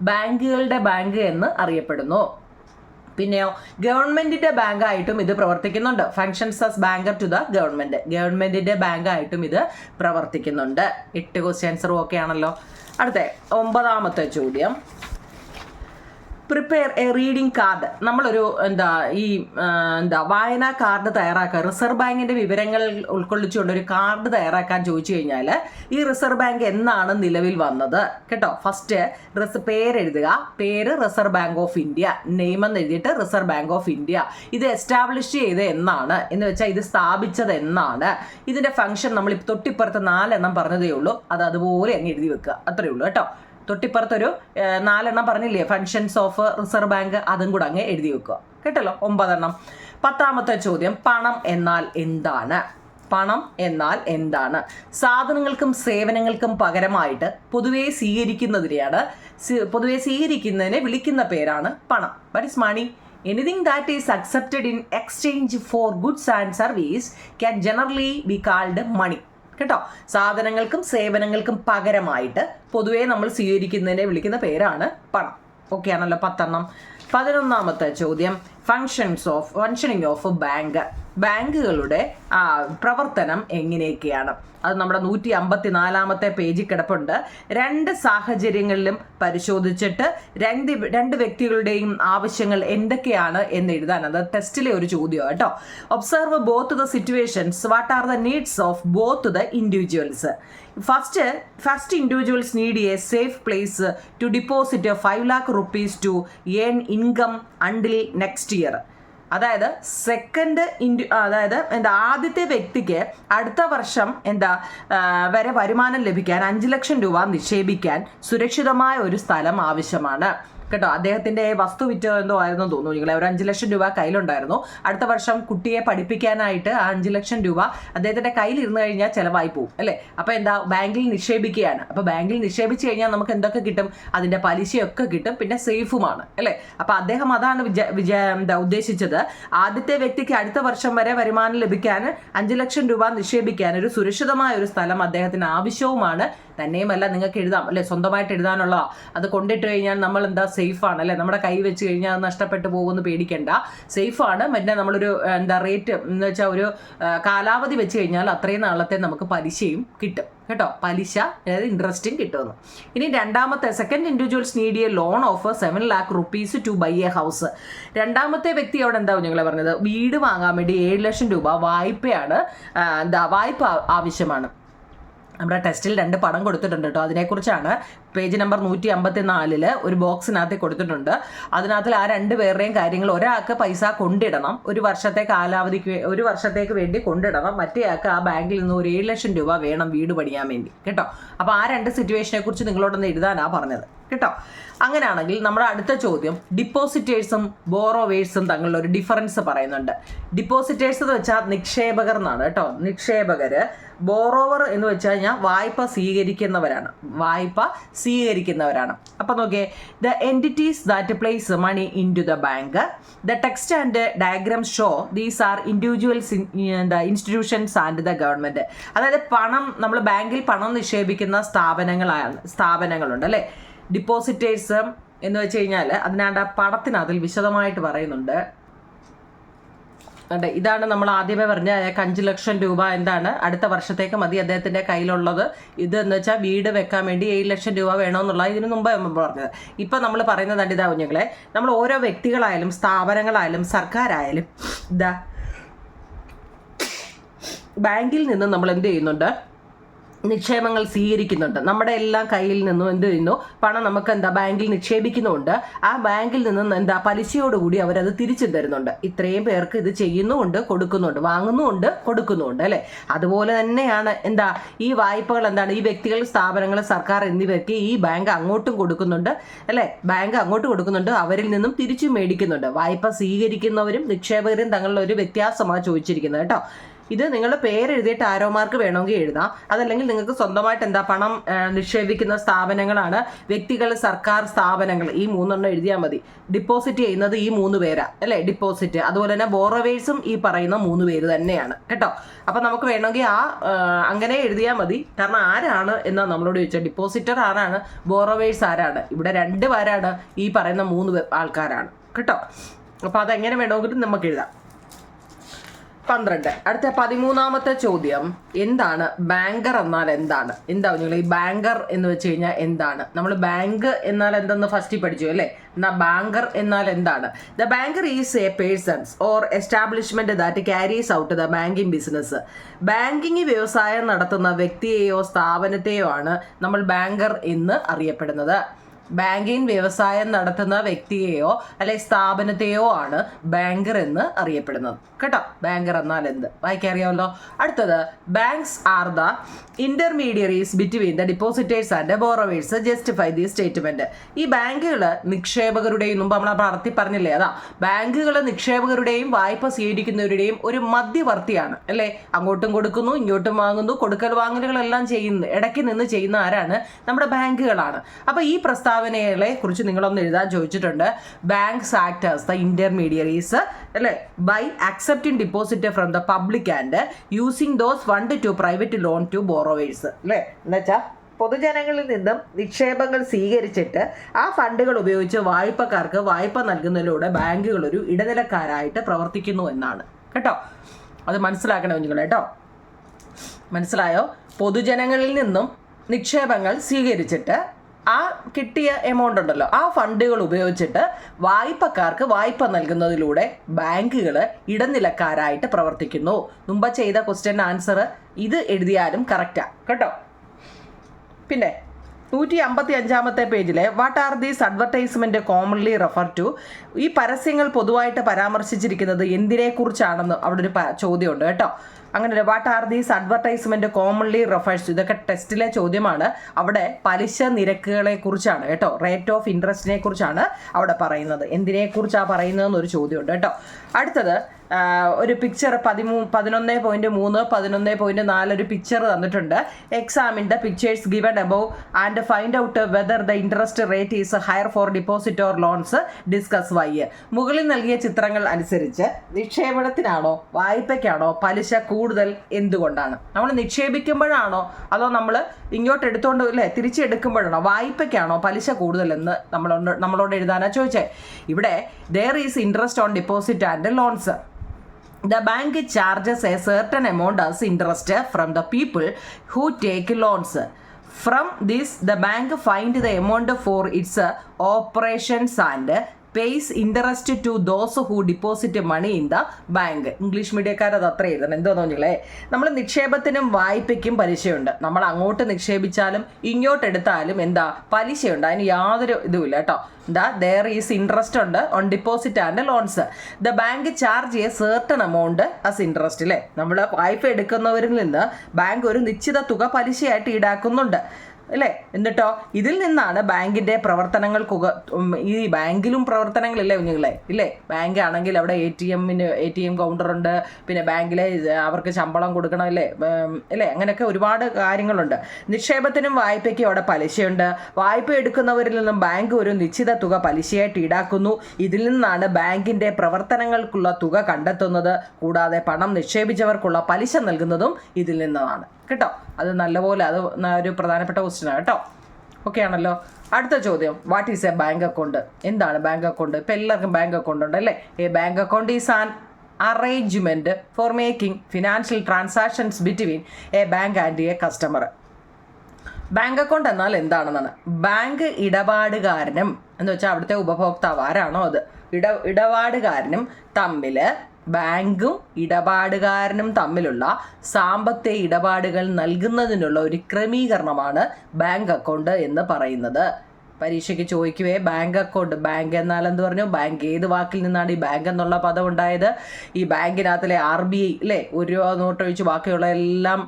ബാങ്കുകളുടെ ബാങ്ക് എന്ന് അറിയപ്പെടുന്നു. പിന്നെയോ ഗവൺമെന്റിന്റെ ബാങ്കായിട്ടും ഇത് പ്രവർത്തിക്കുന്നുണ്ട്. Functions as banker to the ഗവൺമെന്റിന്റെ ബാങ്കായിട്ടും ഇത് പ്രവർത്തിക്കുന്നുണ്ട്. 8 ക്വസ്റ്റ്യൻ ആൻസറും ഒക്കെ ആണല്ലോ. അടുത്ത 9ാമത്തെ ചോദ്യം. Prepare A reading card. നമ്മളൊരു വായനാ കാർഡ് തയ്യാറാക്കുക. റിസർവ് ബാങ്കിന്റെ വിവരങ്ങൾ ഉൾക്കൊള്ളിച്ചുകൊണ്ട് ഒരു കാർഡ് തയ്യാറാക്കാൻ ചോദിച്ചു കഴിഞ്ഞാൽ ഈ റിസർവ് ബാങ്ക് എന്നാണ് നിലവിൽ വന്നത് കേട്ടോ. ഫസ്റ്റ് പേരെഴുതുക. പേര് reserve bank of India, name എന്ന് എഴുതിയിട്ട് റിസർവ് ബാങ്ക് ഓഫ് ഇന്ത്യ. ഇത് എസ്റ്റാബ്ലിഷ് ചെയ്ത് എന്നാണ് എന്ന് വെച്ചാൽ ഇത് സ്ഥാപിച്ചത് എന്നാണ്. ഇതിന്റെ ഫംഗ്ഷൻ നമ്മൾ തൊട്ടിപ്പുറത്ത് 4 എണ്ണം പറഞ്ഞതേ ഉള്ളൂ. അത് അതുപോലെ അങ്ങ് എഴുതി വെക്കുക. അത്രയേ ഉള്ളൂ കേട്ടോ. തൊട്ടിപ്പുറത്തൊരു 4 എണ്ണം പറഞ്ഞില്ലേ ഫങ്ഷൻസ് ഓഫ് റിസർവ് ബാങ്ക്, അതും കൂടെ അങ്ങ് എഴുതി വെക്കുക കേട്ടല്ലോ. 9 എണ്ണം. 10ാമത്തെ ചോദ്യം. പണം എന്നാൽ എന്താണ്? പണം എന്നാൽ എന്താണ്? സാധനങ്ങൾക്കും സേവനങ്ങൾക്കും പകരമായിട്ട് പൊതുവെ സ്വീകരിക്കുന്നതിനെ വിളിക്കുന്ന പേരാണ് പണം. What is money? Anything that is accepted in exchange for goods and service can generally be called money. കേട്ടോ. സാധനങ്ങൾക്കും സേവനങ്ങൾക്കും പകരമായിട്ട് പൊതുവേ നമ്മൾ സ്വീകരിക്കുന്നതിനെ വിളിക്കുന്ന പേരാണ് പണം. ഓക്കെ ആണല്ലോ. 10 എണ്ണം. 11ാമത്തെ ചോദ്യം. Functioning of bank. ബാങ്കുകളുടെ പ്രവർത്തനം എങ്ങനെയൊക്കെയാണ്? അത് നമ്മുടെ 154 പേജിൽ കിടപ്പുണ്ട്. 2 സാഹചര്യങ്ങളിലും പരിശോധിച്ചിട്ട് രണ്ട് വ്യക്തികളുടെയും ആവശ്യങ്ങൾ എന്തൊക്കെയാണ് എന്ന് എഴുതാൻ. അത് ടെസ്റ്റിലെ ഒരു ചോദ്യം കേട്ടോ. Observe both the situations. What are the needs of both the individuals? First individuals need a safe place to deposit 5 lakh rupees to earn income until next year. അതായത് ആദ്യത്തെ വ്യക്തിക്ക് അടുത്ത വർഷം വരെ വരുമാനം ലഭിക്കാൻ 5 ലക്ഷം രൂപ നിക്ഷേപിക്കാൻ സുരക്ഷിതമായ ഒരു സ്ഥലം ആവശ്യമാണ് കേട്ടോ. അദ്ദേഹത്തിന്റെ വസ്തു വിറ്റോ എന്തോ ആയിരുന്നു തോന്നുന്നു. നിങ്ങളെ ഒരു 5 ലക്ഷം രൂപ കയ്യിലുണ്ടായിരുന്നു. അടുത്ത വർഷം കുട്ടിയെ പഠിപ്പിക്കാനായിട്ട് ആ 5 ലക്ഷം രൂപ അദ്ദേഹത്തിന്റെ കയ്യിൽ ഇരുന്ന് കഴിഞ്ഞാൽ ചിലവായി പോകും അല്ലേ. അപ്പൊ ബാങ്കിൽ നിക്ഷേപിക്കുകയാണ്. അപ്പൊ ബാങ്കിൽ നിക്ഷേപിച്ചു കഴിഞ്ഞാൽ നമുക്ക് എന്തൊക്കെ കിട്ടും? അതിന്റെ പലിശയൊക്കെ കിട്ടും, പിന്നെ സേഫുമാണ് അല്ലേ. അപ്പൊ അദ്ദേഹം അതാണ് ഉദ്ദേശിച്ചത്. ആദ്യത്തെ വ്യക്തിക്ക് അടുത്ത വർഷം വരെ വരുമാനം ലഭിക്കാൻ 5 ലക്ഷം രൂപ നിക്ഷേപിക്കാൻ ഒരു സുരക്ഷിതമായ ഒരു സ്ഥലം അദ്ദേഹത്തിന് ആവശ്യവുമാണ്. തന്നെയുമല്ല, നിങ്ങൾക്ക് എഴുതാം അല്ലെ, സ്വന്തമായിട്ട് എഴുതാനുള്ളതാ. അത് കൊണ്ടിട്ട് കഴിഞ്ഞാൽ നമ്മൾ സേഫാണ് അല്ലെ. നമ്മുടെ കൈ വെച്ച് കഴിഞ്ഞാൽ അത് നഷ്ടപ്പെട്ടു പോകുമെന്ന് പേടിക്കേണ്ട, സേഫാണ്. പിന്നെ നമ്മളൊരു റേറ്റ് എന്ന് വെച്ചാൽ ഒരു കാലാവധി വെച്ച് കഴിഞ്ഞാൽ അത്രയും നാളത്തെ നമുക്ക് പലിശയും കിട്ടും കേട്ടോ. പലിശ അതായത് ഇൻട്രസ്റ്റും കിട്ടുമെന്ന്. ഇനി രണ്ടാമത്തെ second individuals need a loan of 7 lakh rupees to buy a house. രണ്ടാമത്തെ വ്യക്തി അവിടെ എന്താവും ഞങ്ങളെ പറഞ്ഞത്? വീട് വാങ്ങാൻ വേണ്ടി 7 ലക്ഷം രൂപ വായ്പയാണ്, വായ്പ ആവശ്യമാണ്. നമ്മുടെ ടെസ്റ്റിൽ 2 പടം കൊടുത്തിട്ടുണ്ട് കേട്ടോ. അതിനെക്കുറിച്ചാണ് പേജ് നമ്പർ 154 ഒരു ബോക്സിനകത്ത് കൊടുത്തിട്ടുണ്ട്. അതിനകത്ത് ആ 2 പേരുടെയും കാര്യങ്ങൾ, ഒരാൾക്ക് പൈസ കൊണ്ടിടണം, ഒരു വർഷത്തേക്ക് വേണ്ടി കൊണ്ടിടണം, മറ്റേ ആൾക്ക് ആ ബാങ്കിൽ നിന്ന് ഒരു 7 ലക്ഷം രൂപ വേണം വീട് പണിയാൻ വേണ്ടി കേട്ടോ. അപ്പോൾ ആ 2 സിറ്റുവേഷനെ കുറിച്ച് നിങ്ങളോടൊന്ന് എഴുതാനാ പറഞ്ഞത് കേട്ടോ. അങ്ങനെയാണെങ്കിൽ നമ്മുടെ അടുത്ത ചോദ്യം, ഡിപ്പോസിറ്റേഴ്സും ബോറോവേഴ്സും തമ്മിലുള്ള ഒരു ഡിഫറൻസ് പറയുന്നുണ്ട്. ഡിപ്പോസിറ്റേഴ്സ് എന്ന് വെച്ചാൽ നിക്ഷേപകർ എന്നാണ് കേട്ടോ. നിക്ഷേപകര്. ബോറോവർ എന്ന് വെച്ച് കഴിഞ്ഞാൽ വായ്പ സ്വീകരിക്കുന്നവരാണ്. അപ്പൊ നോക്കിയേ, the entities that place money in to the bank. The text and diagrams show these are individuals institutions and the government. അതായത് നമ്മൾ ബാങ്കിൽ പണം നിക്ഷേപിക്കുന്ന സ്ഥാപനങ്ങളുണ്ട് അല്ലേ. ഡിപ്പോസിറ്റേഴ്സ് എന്ന് വെച്ച് കഴിഞ്ഞാൽ അതിനാണ്ട് പടത്തിനതിൽ വിശദമായിട്ട് പറയുന്നുണ്ട്. അതെ, ഇതാണ് നമ്മൾ ആദ്യമേ പറഞ്ഞ 5 ലക്ഷം രൂപ അടുത്ത വർഷത്തേക്ക് മതി അദ്ദേഹത്തിന്റെ കയ്യിലുള്ളത്. ഇത് എന്ന് വെച്ചാൽ വീട് വെക്കാൻ വേണ്ടി 7 ലക്ഷം രൂപ വേണമെന്നുള്ള ഇതിനു മുമ്പ് പറഞ്ഞത്. ഇപ്പം നമ്മൾ പറയുന്നത് ഇതാ കുഞ്ഞുങ്ങളെ, നമ്മൾ ഓരോ വ്യക്തികളായാലും സ്ഥാപനങ്ങളായാലും സർക്കാരായാലും ബാങ്കിൽ നിന്ന് നമ്മൾ എന്ത് ചെയ്യുന്നുണ്ട്? നിക്ഷേപങ്ങൾ സ്വീകരിക്കുന്നുണ്ട്. നമ്മുടെ എല്ലാം കയ്യിൽ നിന്നും എന്ത് ചെയ്യുന്നു? പണം നമുക്ക് ബാങ്കിൽ നിക്ഷേപിക്കുന്നുണ്ട്. ആ ബാങ്കിൽ നിന്നും പലിശയോടുകൂടി അവരത് തിരിച്ചു തരുന്നുണ്ട്. ഇത്രയും പേർക്ക് ഇത് ചെയ്യുന്നുമുണ്ട്, കൊടുക്കുന്നുണ്ട്, വാങ്ങുന്നുമുണ്ട്, കൊടുക്കുന്നുമുണ്ട് അല്ലേ. അതുപോലെ തന്നെയാണ് ഈ വായ്പകൾ ഈ വ്യക്തികൾ, സ്ഥാപനങ്ങൾ, സർക്കാർ എന്നിവയ്ക്ക് ഈ ബാങ്ക് അങ്ങോട്ടും കൊടുക്കുന്നുണ്ട് അല്ലേ. ബാങ്ക് അങ്ങോട്ട് കൊടുക്കുന്നുണ്ട്, അവരിൽ നിന്നും തിരിച്ചു മേടിക്കുന്നുണ്ട്. വായ്പ സ്വീകരിക്കുന്നവരും നിക്ഷേപകരും തങ്ങളുടെ ഒരു വ്യത്യാസമാണ് ചോദിച്ചിരിക്കുന്നത് കേട്ടോ. ഇത് നിങ്ങളുടെ പേരെഴുതിയിട്ട് ആരോ മാർക്ക് വേണമെങ്കിൽ എഴുതാം. അതല്ലെങ്കിൽ നിങ്ങൾക്ക് സ്വന്തമായിട്ട് പണം നിക്ഷേപിക്കുന്ന സ്ഥാപനങ്ങളാണ് വ്യക്തികൾ, സർക്കാർ സ്ഥാപനങ്ങൾ, ഈ 3 എഴുതിയാൽ മതി. ഡിപ്പോസിറ്റ് ചെയ്യുന്നത് ഈ 3 പേരാ അല്ലേ, ഡിപ്പോസിറ്റ്. അതുപോലെ തന്നെ ബോറോവേഴ്സും ഈ പറയുന്ന 3 പേര് തന്നെയാണ് കേട്ടോ. അപ്പം നമുക്ക് വേണമെങ്കിൽ അങ്ങനെ എഴുതിയാൽ മതി. കാരണം ആരാണ് എന്നാ നമ്മളോട് ചോദിച്ചത്? ഡിപ്പോസിറ്റർ ആരാണ്, ബോറോവേഴ്സ് ആരാണ്? ഇവിടെ 2 പേരാണ്, ഈ പറയുന്ന 3 ആൾക്കാരാണ് കേട്ടോ. അപ്പം അതെങ്ങനെ വേണമെങ്കിലും നമുക്ക് എഴുതാം. 12. അടുത്ത 13ാമത്തെ ചോദ്യം, എന്താണ് ബാങ്കർ എന്നാൽ എന്താണ്? നിങ്ങൾ ഈ ബാങ്കർ എന്ന് വെച്ച് കഴിഞ്ഞാൽ എന്താണ്? നമ്മൾ ബാങ്ക് എന്നാൽ എന്തെന്ന് ഫസ്റ്റ് പഠിച്ചു അല്ലേ. എന്നാ ബാങ്കർ എന്നാൽ എന്താണ്? The banker is a person's or establishment that carries out the banking business. Banking വ്യവസായം നടത്തുന്ന വ്യക്തിയെയോ സ്ഥാപനത്തെയോ ആണ് നമ്മൾ ബാങ്കർ എന്ന് അറിയപ്പെടുന്നത്. ബാങ്കിങ് വ്യവസായം നടത്തുന്ന വ്യക്തിയെയോ അല്ലെ സ്ഥാപനത്തെയോ ആണ് ബാങ്കർ എന്ന് അറിയപ്പെടുന്നത് കേട്ടോ. ബാങ്കർ എന്നാൽ എന്ത് വായിക്കറിയാമല്ലോ. അടുത്തത്, banks are the intermediaries between the depositors and borrowers justify the statement. ഈ ബാങ്കുകൾ നിക്ഷേപകരുടെയും, മുമ്പ് നമ്മൾ നടത്തി പറഞ്ഞില്ലേ, അതാ ബാങ്കുകൾ നിക്ഷേപകരുടെയും വായ്പ സ്വീകരിക്കുന്നവരുടെയും ഒരു മധ്യവർത്തിയാണ് അല്ലേ. അങ്ങോട്ടും കൊടുക്കുന്നു, ഇങ്ങോട്ടും വാങ്ങുന്നു, കൊടുക്കൽ വാങ്ങലുകളെല്ലാം ചെയ്യുന്നു, ഇടയ്ക്ക് നിന്ന് ചെയ്യുന്ന ആരാണ്? നമ്മുടെ ബാങ്കുകളാണ്. അപ്പൊ ഈ പ്രസ്താവനകളെ കുറിച്ച് നിങ്ങളൊന്ന് എഴുതാൻ ചോദിച്ചിട്ടുണ്ട്. Banks act as the intermediaries അല്ലേ by accepting deposit from the public and using those fund to private loan to borrowers അല്ലേ. എന്നുവെച്ചാൽ പൊതുജനങ്ങളിൽ നിന്നും നിക്ഷേപങ്ങൾ സ്വീകരിച്ചിട്ട് ആ ഫണ്ടുകൾ ഉപയോഗിച്ച് വായ്പക്കാർക്ക് വായ്പ നൽകുന്നതിലൂടെ ബാങ്കുകൾ ഒരു ഇടനിലക്കാരായിട്ട് പ്രവർത്തിക്കുന്നു എന്നാണ് കേട്ടോ. അത് മനസ്സിലാക്കണം കുഞ്ഞുങ്ങൾ കേട്ടോ. മനസ്സിലായോ? പൊതുജനങ്ങളിൽ നിന്നും നിക്ഷേപങ്ങൾ സ്വീകരിച്ചിട്ട് ആ കിട്ടിയ എമൗണ്ട് ഉണ്ടല്ലോ, ആ ഫണ്ടുകൾ ഉപയോഗിച്ചിട്ട് വായ്പക്കാർക്ക് വായ്പ നൽകുന്നതിലൂടെ ബാങ്കുകൾ ഇടനിലക്കാരായിട്ട് പ്രവർത്തിക്കുന്നു. മുമ്പ് ചെയ്ത ക്വസ്റ്റ്യൻ ആൻസർ ഇത് എഴുതിയാലും കറക്റ്റാണ് കേട്ടോ. പിന്നെ 155 പേജിലെ what are these advertisement commonly refer to, ഈ പരസ്യങ്ങൾ പൊതുവായിട്ട് പരാമർശിച്ചിരിക്കുന്നത് എന്തിനെക്കുറിച്ചാണെന്ന് അവിടെ ഒരു ചോദ്യമുണ്ട് കേട്ടോ. അങ്ങനെ what are these advertisement commonly refers to, ഇതൊക്കെ ടെസ്റ്റിലെ ചോദ്യമാണ്. അവിടെ പലിശ നിരക്കുകളെ കുറിച്ചാണ് കേട്ടോ, റേറ്റ് ഓഫ് ഇൻട്രസ്റ്റിനെ കുറിച്ചാണ് അവിടെ പറയുന്നത്. എന്തിനെക്കുറിച്ചാണ് പറയുന്നതെന്നൊരു ചോദ്യമുണ്ട് കേട്ടോ. അടുത്തത് ഒരു പിക്ചർ 11.3 11.4 ഒരു പിക്ചർ തന്നിട്ടുണ്ട്. Examine the pictures given above and find out whether the interest rate is higher for deposit or loans, discuss why. മുകളിൽ നൽകിയ ചിത്രങ്ങൾ അനുസരിച്ച് നിക്ഷേപണത്തിനാണോ വായ്പയ്ക്കാണോ പലിശ കൂടുതൽ, എന്തുകൊണ്ടാണ്? നമ്മൾ നിക്ഷേപിക്കുമ്പോഴാണോ അതോ നമ്മൾ ഇങ്ങോട്ട് എടുത്തോണ്ട് അല്ലേ തിരിച്ചെടുക്കുമ്പോഴാണോ, വായ്പയ്ക്കാണോ പലിശ കൂടുതലെന്ന് നമ്മളോട് എഴുതാനാണ് ചോദിച്ചത്. ഇവിടെ there is interest on deposit and loans. The bank charges a certain amount as interest from the people who take loans. From this, the bank finds the amount for its operations and pays interest to those who deposit money in the bank. English മീഡിയക്കാർ അത് അത്ര എഴുതണം. എന്തോന്ന് പറഞ്ഞില്ലേ, നമ്മൾ നിക്ഷേപത്തിനും വായ്പയ്ക്കും പലിശയുണ്ട്. നമ്മൾ അങ്ങോട്ട് നിക്ഷേപിച്ചാലും ഇങ്ങോട്ട് എടുത്താലും എന്താ പലിശയുണ്ട്, അതിന് യാതൊരു ഇതുമില്ല കേട്ടോ. there is interest ഉണ്ട് on deposit and loans. The bank charge a certain amount as interest. അല്ലേ, നമ്മൾ വായ്പ എടുക്കുന്നവരിൽ നിന്ന് ബാങ്ക് ഒരു നിശ്ചിത തുക പലിശയായിട്ട് ഈടാക്കുന്നുണ്ട് അല്ലേ. എന്നിട്ടോ ഇതിൽ നിന്നാണ് ബാങ്കിൻ്റെ പ്രവർത്തനങ്ങൾക്ക് ഈ ബാങ്കിലും പ്രവർത്തനങ്ങളില്ലേ കുഞ്ഞുങ്ങളെ ഇല്ലേ. ബാങ്ക് ആണെങ്കിൽ അവിടെ ATM കൗണ്ടറുണ്ട്, പിന്നെ ബാങ്കിലെ അവർക്ക് ശമ്പളം കൊടുക്കണം അല്ലേ അല്ലേ, അങ്ങനെയൊക്കെ ഒരുപാട് കാര്യങ്ങളുണ്ട്. നിക്ഷേപത്തിനും വായ്പയ്ക്കും അവിടെ പലിശയുണ്ട്. വായ്പ എടുക്കുന്നവരിൽ നിന്നും ബാങ്ക് ഒരു നിശ്ചിത തുക പലിശയായിട്ട് ഈടാക്കുന്നു. ഇതിൽ നിന്നാണ് ബാങ്കിൻ്റെ പ്രവർത്തനങ്ങൾക്കുള്ള തുക കണ്ടെത്തുന്നത്. കൂടാതെ പണം നിക്ഷേപിച്ചവർക്കുള്ള പലിശ നൽകുന്നതും ഇതിൽ നിന്നാണ് കേട്ടോ. അത് നല്ലപോലെ അത് ഒരു പ്രധാനപ്പെട്ട ക്വസ്റ്റ്യനാണ് കേട്ടോ. ഓക്കെ ആണല്ലോ. അടുത്ത ചോദ്യം, what is A bank account? എന്താണ് ബാങ്ക് അക്കൗണ്ട്? ഇപ്പം എല്ലാവർക്കും ബാങ്ക് അക്കൗണ്ട് ഉണ്ട് അല്ലേ. A bank account is an arrangement for making financial transactions between a bank and a customer. Bank account എന്നാൽ എന്താണെന്നാണ്. ബാങ്ക് ഇടപാടുകാരനും എന്ന് വെച്ചാൽ അവിടുത്തെ ഉപഭോക്താവ് ആരാണോ അത്, ഇടപാടുകാരനും തമ്മിൽ ബാങ്കും ഇടപാടുകാരനും തമ്മിലുള്ള സാമ്പത്തിക ഇടപാടുകൾ നൽകുന്നതിനുള്ള ഒരു ക്രമീകരണമാണ് ബാങ്ക് അക്കൗണ്ട് എന്ന് പറയുന്നത്. പരീക്ഷയ്ക്ക് ചോദിക്കുവേ ബാങ്ക് അക്കൗണ്ട്, ബാങ്ക് എന്നാൽ എന്ത് പറഞ്ഞു, ബാങ്ക് ഏത് വാക്കിൽ നിന്നാണ് ഈ ബാങ്ക് എന്നുള്ള പദം ഉണ്ടായത്? ഈ ബാങ്കിനകത്തിലെ RBI അല്ലേ, ഒരു രൂപ നോട്ടൊഴിച്ച് ബാക്കിയുള്ള എല്ലാം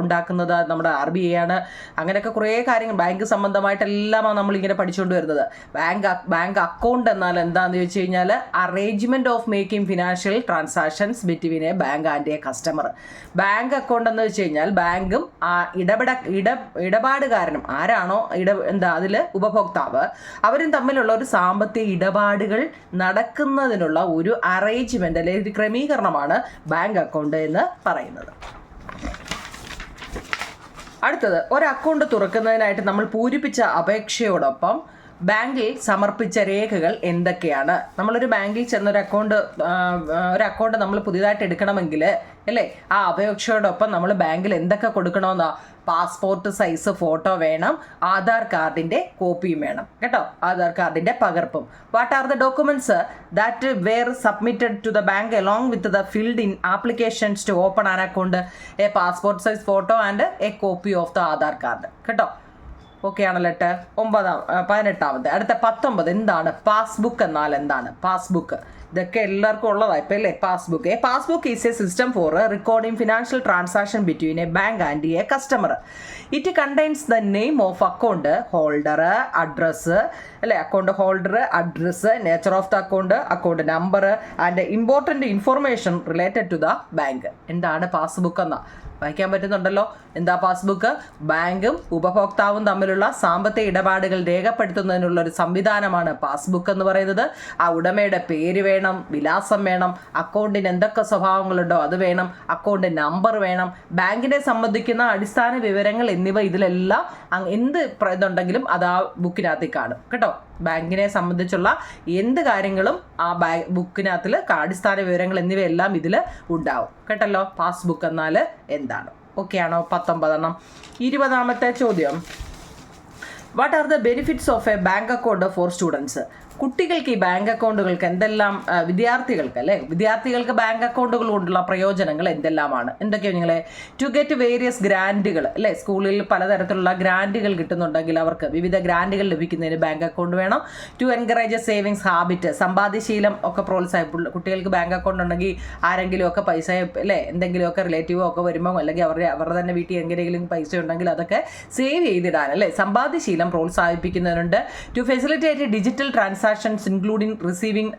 ഉണ്ടാക്കുന്നത് നമ്മുടെ RBI ആണ്. അങ്ങനെയൊക്കെ കുറേ കാര്യങ്ങൾ ബാങ്ക് സംബന്ധമായിട്ടെല്ലാമാണ് നമ്മളിങ്ങനെ പഠിച്ചുകൊണ്ട് വരുന്നത്. ബാങ്ക് അക്കൗണ്ട് എന്നാൽ എന്താണെന്ന് ചോദിച്ചു കഴിഞ്ഞാൽ arrangement of making financial transactions between a bank and a customer. Bank account എന്ന് വെച്ച് കഴിഞ്ഞാൽ ബാങ്കും ഇടപാടുകാരനും ആരാണോ അതിൽ ഉപഭോക്താവ് അവരും തമ്മിലുള്ള ഒരു സാമ്പത്തിക ഇടപാടുകൾ നടക്കുന്നതിനുള്ള ഒരു അറേഞ്ച്മെന്റ് അല്ലെങ്കിൽ ഒരു ക്രമീകരണമാണ് ബാങ്ക് അക്കൗണ്ട് എന്ന് പറയുന്നത്. അടുത്തത്, ഒരു അക്കൗണ്ട് തുറക്കുന്നതിനായിട്ട് നമ്മൾ പൂരിപ്പിച്ച അപേക്ഷയോടൊപ്പം ബാങ്കിൽ സമർപ്പിച്ച രേഖകൾ എന്തൊക്കെയാണ്? നമ്മളൊരു ബാങ്കിൽ ചെന്നൊരു അക്കൗണ്ട് നമ്മൾ പുതിയതായിട്ട് എടുക്കണമെങ്കിൽ അല്ലേ, ആ അപേക്ഷയോടൊപ്പം നമ്മൾ ബാങ്കിൽ എന്തൊക്കെ കൊടുക്കണമെന്നാ? പാസ്പോർട്ട് സൈസ് ഫോട്ടോ വേണം, ആധാർ കാർഡിൻ്റെ കോപ്പിയും വേണം കേട്ടോ, ആധാർ കാർഡിൻ്റെ പകർപ്പും. What are the documents that were submitted to the bank along with the filled in applications to open an account? A passport size photo and a copy of the Aadhaar card കേട്ടോ. Okay ആണല്ലോ. 18. അടുത്ത 19, എന്താണ് passbook എന്നാൽ എന്താണ്? Passbook ഇതൊക്കെ എല്ലാവർക്കും ഉള്ളതാണ് ഇപ്പം അല്ലേ. Passbook, a passbook is a system for recording financial transaction between a bank and a customer. It contains the name of account holder, address അല്ലേ, account holder, address, nature of the account number and important information related to the bank. എന്താണ് passbook എന്നാ വായിക്കാൻ പറ്റുന്നുണ്ടല്ലോ. എന്താ passbook? ബാങ്കും ഉപഭോക്താവും തമ്മിലുള്ള സാമ്പത്തിക ഇടപാടുകൾ രേഖപ്പെടുത്തുന്നതിനുള്ള ഒരു സംവിധാനമാണ് പാസ്ബുക്ക് എന്ന് പറയുന്നത്. ആ ഉടമയുടെ പേര് വേണം, വിലാസം വേണം, അക്കൗണ്ടിന് എന്തൊക്കെ സ്വഭാവങ്ങളുണ്ടോ അത് വേണം, അക്കൗണ്ട് നമ്പർ വേണം, ബാങ്കിനെ സംബന്ധിക്കുന്ന അടിസ്ഥാന വിവരങ്ങൾ എന്നിവ ഇതിലെല്ലാം എന്ത് ഇതുണ്ടെങ്കിലും അത് ആ ബുക്കിനകത്ത് കാണും കേട്ടോ. ബാങ്കിനെ സംബന്ധിച്ചുള്ള എന്ത് കാര്യങ്ങളും ആ ബുക്കിനകത്തിൽ അടിസ്ഥാന വിവരങ്ങൾ എന്നിവയെല്ലാം ഇതിൽ ഉണ്ടാവും കേട്ടല്ലോ. പാസ്ബുക്ക് എന്നാൽ എന്താണ്? ഓക്കെ ആണോ? 19. 20ാമത്തെ ചോദ്യം, what are the benefits of A bank account for students? കുട്ടികൾക്ക് ഈ ബാങ്ക് അക്കൗണ്ടുകൾക്ക് എന്തെല്ലാം, വിദ്യാർത്ഥികൾക്ക് ബാങ്ക് അക്കൗണ്ടുകൾ കൊണ്ടുള്ള പ്രയോജനങ്ങൾ എന്തെല്ലാമാണ്? എന്തൊക്കെയാണ് നിങ്ങളെ? ടു ഗെറ്റ് വേരിയസ് ഗ്രാൻഡുകൾ, അല്ലേ? സ്കൂളിൽ പലതരത്തിലുള്ള ഗ്രാൻഡുകൾ കിട്ടുന്നുണ്ടെങ്കിൽ അവർക്ക് വിവിധ ഗ്രാൻഡുകൾ ലഭിക്കുന്നതിന് ബാങ്ക് അക്കൗണ്ട് വേണം. ടു എൻകറേജ് സേവിങ്സ് ഹാബിറ്റ്, സമ്പാദ്യശീലം ഒക്കെ കുട്ടികൾക്ക് ബാങ്ക് അക്കൗണ്ട് ഉണ്ടെങ്കിൽ ആരെങ്കിലും ഒക്കെ പൈസ, അല്ലേ, എന്തെങ്കിലുമൊക്കെ റിലേറ്റീവോ ഒക്കെ വരുമ്പോൾ അല്ലെങ്കിൽ അവരുടെ തന്നെ വീട്ടിൽ എങ്ങനെയെങ്കിലും പൈസ ഉണ്ടെങ്കിൽ അതൊക്കെ സേവ് ചെയ്തിടാൻ, അല്ലേ, സമ്പാദ്യശീലം പ്രോത്സാഹിപ്പിക്കുന്നുണ്ട്. To facilitate digital transactions including receiving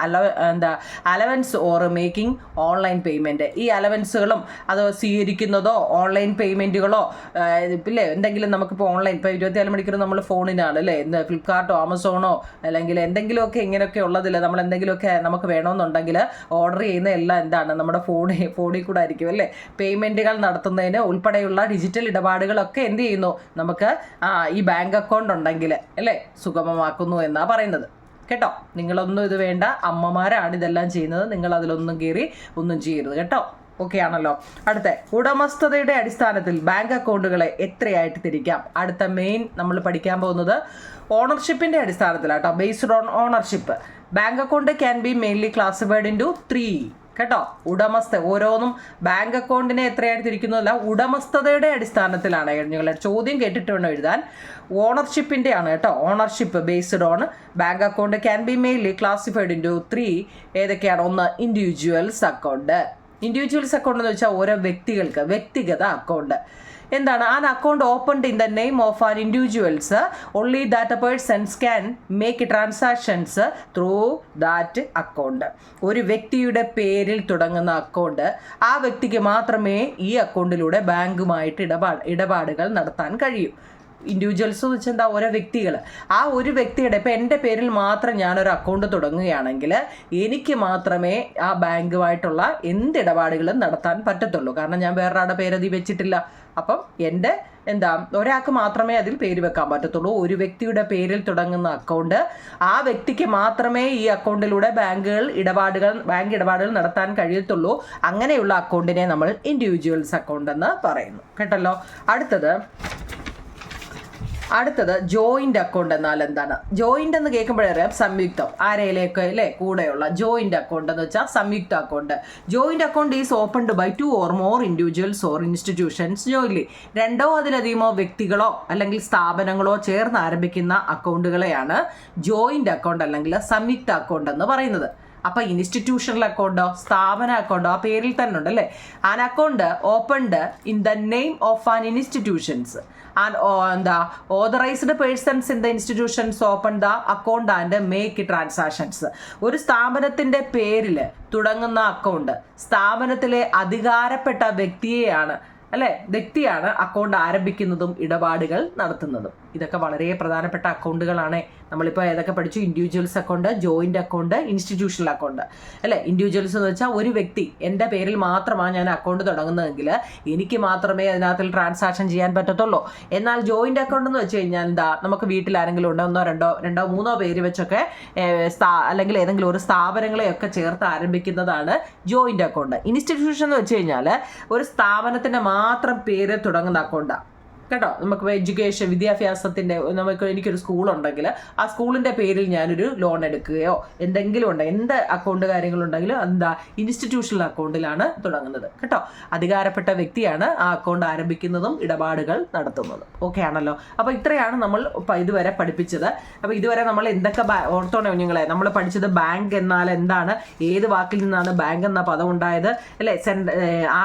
allowance or making online payment. ഈ അലവൻസുകളും അത് സ്വീകരിക്കുന്നതോ ഓൺലൈൻ പേയ്മെൻറ്റുകളോ, ഇല്ലേ, എന്തെങ്കിലും നമുക്കിപ്പോൾ ഓൺലൈൻ ഇപ്പോൾ 24 മണിക്കൂർ നമ്മൾ ഫോണിനാണ്, അല്ലേ, ഫ്ലിപ്കാർട്ടോ ആമസോണോ അല്ലെങ്കിൽ എന്തെങ്കിലുമൊക്കെ ഇങ്ങനെയൊക്കെ ഉള്ളതിൽ നമ്മൾ എന്തെങ്കിലുമൊക്കെ നമുക്ക് വേണമെന്നുണ്ടെങ്കിൽ ഓർഡർ ചെയ്യുന്ന എല്ലാം എന്താണ് നമ്മുടെ ഫോണിൽ കൂടെ ആയിരിക്കും, അല്ലേ. പേയ്മെൻറ്റുകൾ നടത്തുന്നതിന് ഉൾപ്പെടെയുള്ള ഡിജിറ്റൽ ഇടപാടുകളൊക്കെ എന്ത് ചെയ്യുന്നു, നമുക്ക് ഈ ബാങ്ക് അക്കൗണ്ട് ഉണ്ടെങ്കിൽ, അല്ലേ, സുഗമമാക്കുന്നു എന്നാണ് പറയുന്നത് കേട്ടോ. നിങ്ങളൊന്നും ഇത് വേണ്ട, അമ്മമാരാണ് ഇതെല്ലാം ചെയ്യുന്നത്. നിങ്ങൾ അതിലൊന്നും കയറി ഒന്നും ചെയ്യരുത് കേട്ടോ. ഓക്കെ ആണല്ലോ. അടുത്ത, ഉടമസ്ഥതയുടെ അടിസ്ഥാനത്തിൽ ബാങ്ക് അക്കൗണ്ടുകളെ എത്രയായിട്ട് തിരിക്കാം? അടുത്ത മെയിൻ നമ്മൾ പഠിക്കാൻ പോകുന്നത് ഓണർഷിപ്പിൻ്റെ അടിസ്ഥാനത്തിലാട്ടോ. Based on ownership, bank account can be mainly classified in to 3 കേട്ടോ. ഓരോന്നും ബാങ്ക് അക്കൗണ്ടിനെ എത്രയായിട്ട് തിരിക്കുന്നതല്ല, ഉടമസ്ഥതയുടെ അടിസ്ഥാനത്തിലാണ്. നിങ്ങളുടെ ചോദ്യം കേട്ടിട്ട് വേണം എഴുതാൻ. ഓണർഷിപ്പിൻ്റെ ആണ് കേട്ടോ. Ownership based on bank account can be mainly classified in to 3. ഏതൊക്കെയാണ്? 1, ഇൻഡിവിജ്വൽസ് അക്കൗണ്ട്. ഇൻഡിവിജ്വൽസ് അക്കൗണ്ട് എന്ന് വെച്ചാൽ ഓരോ വ്യക്തികൾക്ക് വ്യക്തിഗത അക്കൗണ്ട്. എന്താണ്? An account opened in the name of an individuals only that persons can make transactions through that account. ഒരു വ്യക്തിയുടെ പേരിൽ തുടങ്ങുന്ന അക്കൗണ്ട്, ആ വ്യക്തിക്ക് മാത്രമേ ഈ അക്കൗണ്ടിലൂടെ ബാങ്കുമായിട്ട് ഇടപാടുകൾ നടത്താൻ കഴിയൂ. ഇൻഡിവിജ്വൽസ് എന്ന് വെച്ചാൽ എന്താ? ഓരോ വ്യക്തികൾ. ആ ഒരു വ്യക്തിയുടെ, ഇപ്പം എൻ്റെ പേരിൽ മാത്രം ഞാനൊരു അക്കൗണ്ട് തുടങ്ങുകയാണെങ്കിൽ എനിക്ക് മാത്രമേ ആ ബാങ്കുമായിട്ടുള്ള എന്ത് ഇടപാടുകളും നടത്താൻ പറ്റത്തുള്ളൂ. കാരണം ഞാൻ വേറൊരാളുടെ പേരതി വെച്ചിട്ടില്ല. അപ്പം എൻ്റെ ഒരാൾക്ക് മാത്രമേ അതിൽ പേര് വെക്കാൻ പറ്റത്തുള്ളൂ. ഒരു വ്യക്തിയുടെ പേരിൽ തുടങ്ങുന്ന അക്കൗണ്ട്, ആ വ്യക്തിക്ക് മാത്രമേ ഈ അക്കൗണ്ടിലൂടെ ബാങ്ക് ഇടപാടുകൾ നടത്താൻ കഴിയത്തുള്ളൂ. അങ്ങനെയുള്ള അക്കൗണ്ടിനെ നമ്മൾ ഇൻഡിവിജ്വൽസ് അക്കൗണ്ട് എന്ന് പറയുന്നു കേട്ടല്ലോ. അടുത്തത് ജോയിന്റ് അക്കൗണ്ട് എന്നാൽ എന്താണ്? ജോയിന്റ് എന്ന് കേൾക്കുമ്പോഴറിയാം സംയുക്തം, ആരയിലേക്ക്, അല്ലേ, കൂടെയുള്ള. ജോയിന്റ് അക്കൗണ്ട് എന്ന് വെച്ചാൽ സംയുക്ത account. Joint account is opened by 2 or more individuals or institutions jointly. 2 അതിലധികമോ വ്യക്തികളോ അല്ലെങ്കിൽ സ്ഥാപനങ്ങളോ ചേർന്ന് ആരംഭിക്കുന്ന അക്കൗണ്ടുകളെയാണ് ജോയിന്റ് അക്കൗണ്ട് അല്ലെങ്കിൽ സംയുക്ത അക്കൗണ്ട് എന്ന് പറയുന്നത്. അപ്പോൾ ഇൻസ്റ്റിറ്റ്യൂഷണൽ അക്കൗണ്ടോ സ്ഥാപന അക്കൗണ്ടോ ആ പേരിൽ തന്നെ ഉണ്ട്, അല്ലേ. An account opened in the name of an institutions and authorised persons in the institutions open the account and make transactions. ഒരു സ്ഥാപനത്തിൻ്റെ പേരിൽ തുടങ്ങുന്ന അക്കൗണ്ട് സ്ഥാപനത്തിലെ അധികാരപ്പെട്ട വ്യക്തിയാണ് അക്കൗണ്ട് ആരംഭിക്കുന്നതും ഇടപാടുകൾ നടത്തുന്നതും. ഇതൊക്കെ വളരെ പ്രധാനപ്പെട്ട അക്കൗണ്ടുകളാണ്. നമ്മളിപ്പോൾ ഏതൊക്കെ പഠിച്ചു? Individuals account, joint account, institutional account, അല്ലേ. ഇൻഡിവിജ്വൽസ് എന്ന് വെച്ചാൽ ഒരു വ്യക്തി, എൻ്റെ പേരിൽ മാത്രമാണ് ഞാൻ അക്കൗണ്ട് തുടങ്ങുന്നതെങ്കിൽ എനിക്ക് മാത്രമേ അതിനകത്തിൽ ട്രാൻസാക്ഷൻ ചെയ്യാൻ പറ്റത്തുള്ളൂ. എന്നാൽ ജോയിന്റ് അക്കൗണ്ട് എന്ന് വെച്ച് കഴിഞ്ഞാൽ നമുക്ക് വീട്ടിൽ ആരെങ്കിലും ഉണ്ടോ, 1, 2, 3 പേര് വെച്ചൊക്കെ അല്ലെങ്കിൽ ഏതെങ്കിലും ഒരു സ്ഥാപനങ്ങളെയൊക്കെ ചേർത്ത് ആരംഭിക്കുന്നതാണ് ജോയിന്റ് അക്കൗണ്ട്. ഇൻസ്റ്റിറ്റ്യൂഷൻ എന്ന് വെച്ച് കഴിഞ്ഞാൽ ഒരു സ്ഥാപനത്തിൻ്റെ മാത്രം പേര് തുടങ്ങുന്ന അക്കൗണ്ടാണ് കേട്ടോ. നമുക്ക് എഡ്യൂക്കേഷൻ, വിദ്യാഭ്യാസത്തിൻ്റെ, എനിക്കൊരു സ്കൂളുണ്ടെങ്കിൽ ആ സ്കൂളിൻ്റെ പേരിൽ ഞാനൊരു ലോൺ എടുക്കുകയോ എന്തെങ്കിലും എന്ത് അക്കൗണ്ട് കാര്യങ്ങളുണ്ടെങ്കിലും ഇൻസ്റ്റിറ്റ്യൂഷണൽ അക്കൗണ്ടിലാണ് തുടങ്ങുന്നത് കേട്ടോ. അധികാരപ്പെട്ട വ്യക്തിയാണ് ആ അക്കൗണ്ട് ആരംഭിക്കുന്നതും ഇടപാടുകൾ നടത്തുന്നതും. ഓക്കെ ആണല്ലോ. അപ്പോൾ ഇത്രയാണ് നമ്മൾ ഇതുവരെ പഠിപ്പിച്ചത്. അപ്പോൾ ഇതുവരെ നമ്മൾ എന്തൊക്കെ ഓർത്തോണേ കുഞ്ഞുങ്ങളെ? നമ്മൾ പഠിച്ചത് ബാങ്ക് എന്നാൽ എന്താണ്, ഏത് വാക്കിൽ നിന്നാണ് ബാങ്ക് എന്ന പദം ഉണ്ടായത്, അല്ലേ.